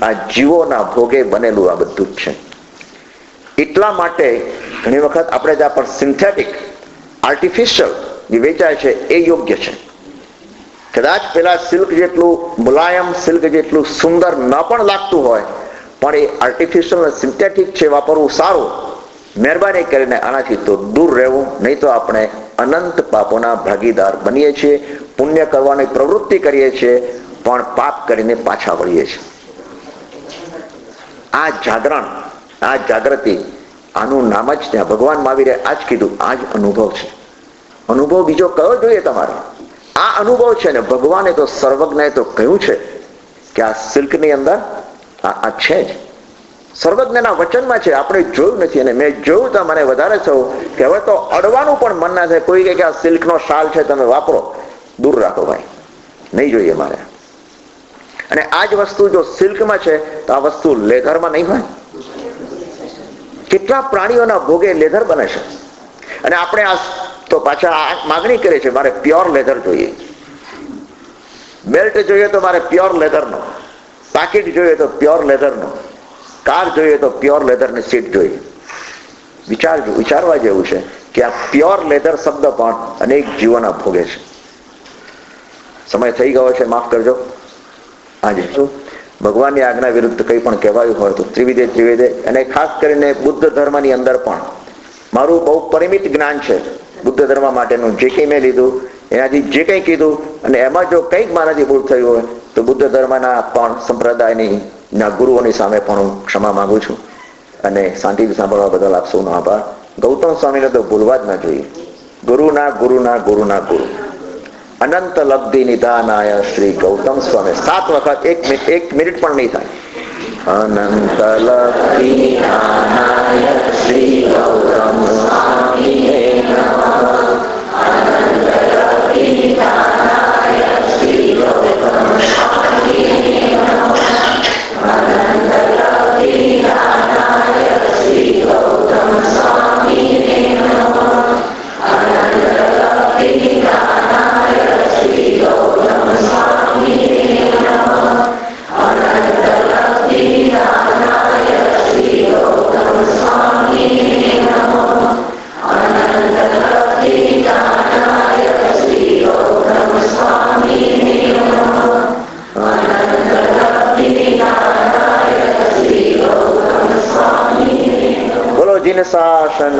આ જીવોના ભોગે બનેલું આ બધું જ છે. એટલા માટે ઘણી વખત આપણે ત્યાં પણ સિન્થેટિક, આર્ટિફિશિયલ જે વેચાય છે એ યોગ્ય છે. કદાચ પેલા સિલ્ક જેટલું મુલાયમ, સિલ્ક જેટલું સુંદર ન પણ લાગતું હોય, પણ એ આર્ટિફિશિયલ અને સિન્થેટિક છે, વાપરવું સારું. મહેરબાની કરીને આનાથી તો દૂર રહેવું, નહીં તો આપણે અનંત પાપોના ભાગીદાર બનીએ છીએ. પુણ્ય કરવાની પ્રવૃત્તિ કરીએ છીએ, પણ પાપ કરીને પાછા વળીએ છીએ. આ જાગરણ, આ જાગૃતિ, આનું નામ જ ત્યાં ભગવાન મહાવીરે આ જ કીધું, આ જ અનુભવ છે. અનુભવ બીજો કયો જોઈએ તમારે? આ અનુભવ છે ને. ભગવાને તો સર્વજ્ઞએ તો કહ્યું છે કે આ સિલ્કની અંદર આ છે જ, સર્વજ્ઞના વચનમાં છે. આપણે જોયું નથી, અને મેં જોયું તો મને વધારે થયું કે હવે તો અડવાનું પણ મન ના થાય. કોઈ કહે કે આ સિલ્કનો શાલ છે, તમે વાપરો, દૂર રાખો ભાઈ, નહીં જોઈએ મારે. અને આ જ વસ્તુ જો સિલ્કમાં છે તો આ વસ્તુ લેધરમાં નહીં હોય. કેટલા પ્રાણીઓના ભોગે લેધર બને છે. અને આપણે આ તો પાછા માગણી કરે છે, મારે પ્યોર લેધર જોઈએ, બેલ્ટ જોઈએ તો મારે પ્યોર લેધરનો, પાકીટ જોઈએ તો પ્યોર લેધરનો, કાર જોઈએ તો પ્યોર લેધરની સીટ જોઈએ. વિચારવા જેવું છે કે આ પ્યોર લેધર શબ્દ પણ અનેક જીવોના ભોગે છે. સમય થઈ ગયો છે, માફ કરજો. આજે ભગવાનની આજ્ઞા વિરુદ્ધ કંઈ પણ કહેવાયું હોય તો ત્રિવિધે, અને ખાસ કરીને બુદ્ધ ધર્મની અંદર પણ મારું બહુ પરિમિત જ્ઞાન છે બુદ્ધ ધર્મ માટેનું. જે કંઈ મેં લીધું એનાથી જે કંઈ કીધું, અને એમાં જો કંઈક મારાથી ભૂલ થયું હોય તો બુદ્ધ ધર્મના પણ સંપ્રદાયના ગુરુઓની સામે પણ હું ક્ષમા માંગુ છું. અને શાંતિથી સાંભળવા બદલ આપ સૌનો આભાર. ગૌતમ સ્વામીને તો ભૂલવા જ ના જોઈએ. ગુરુના ગુરુ અનંત લબ્ધિ નિધાનાય શ્રી ગૌતમ સ્વામી. 7 વખત, 1 મિનિટ પણ નહીં થાય. અનંત લબ્ધિ નિધાનાય શ્રી ગૌતમ સ્વામી શાસન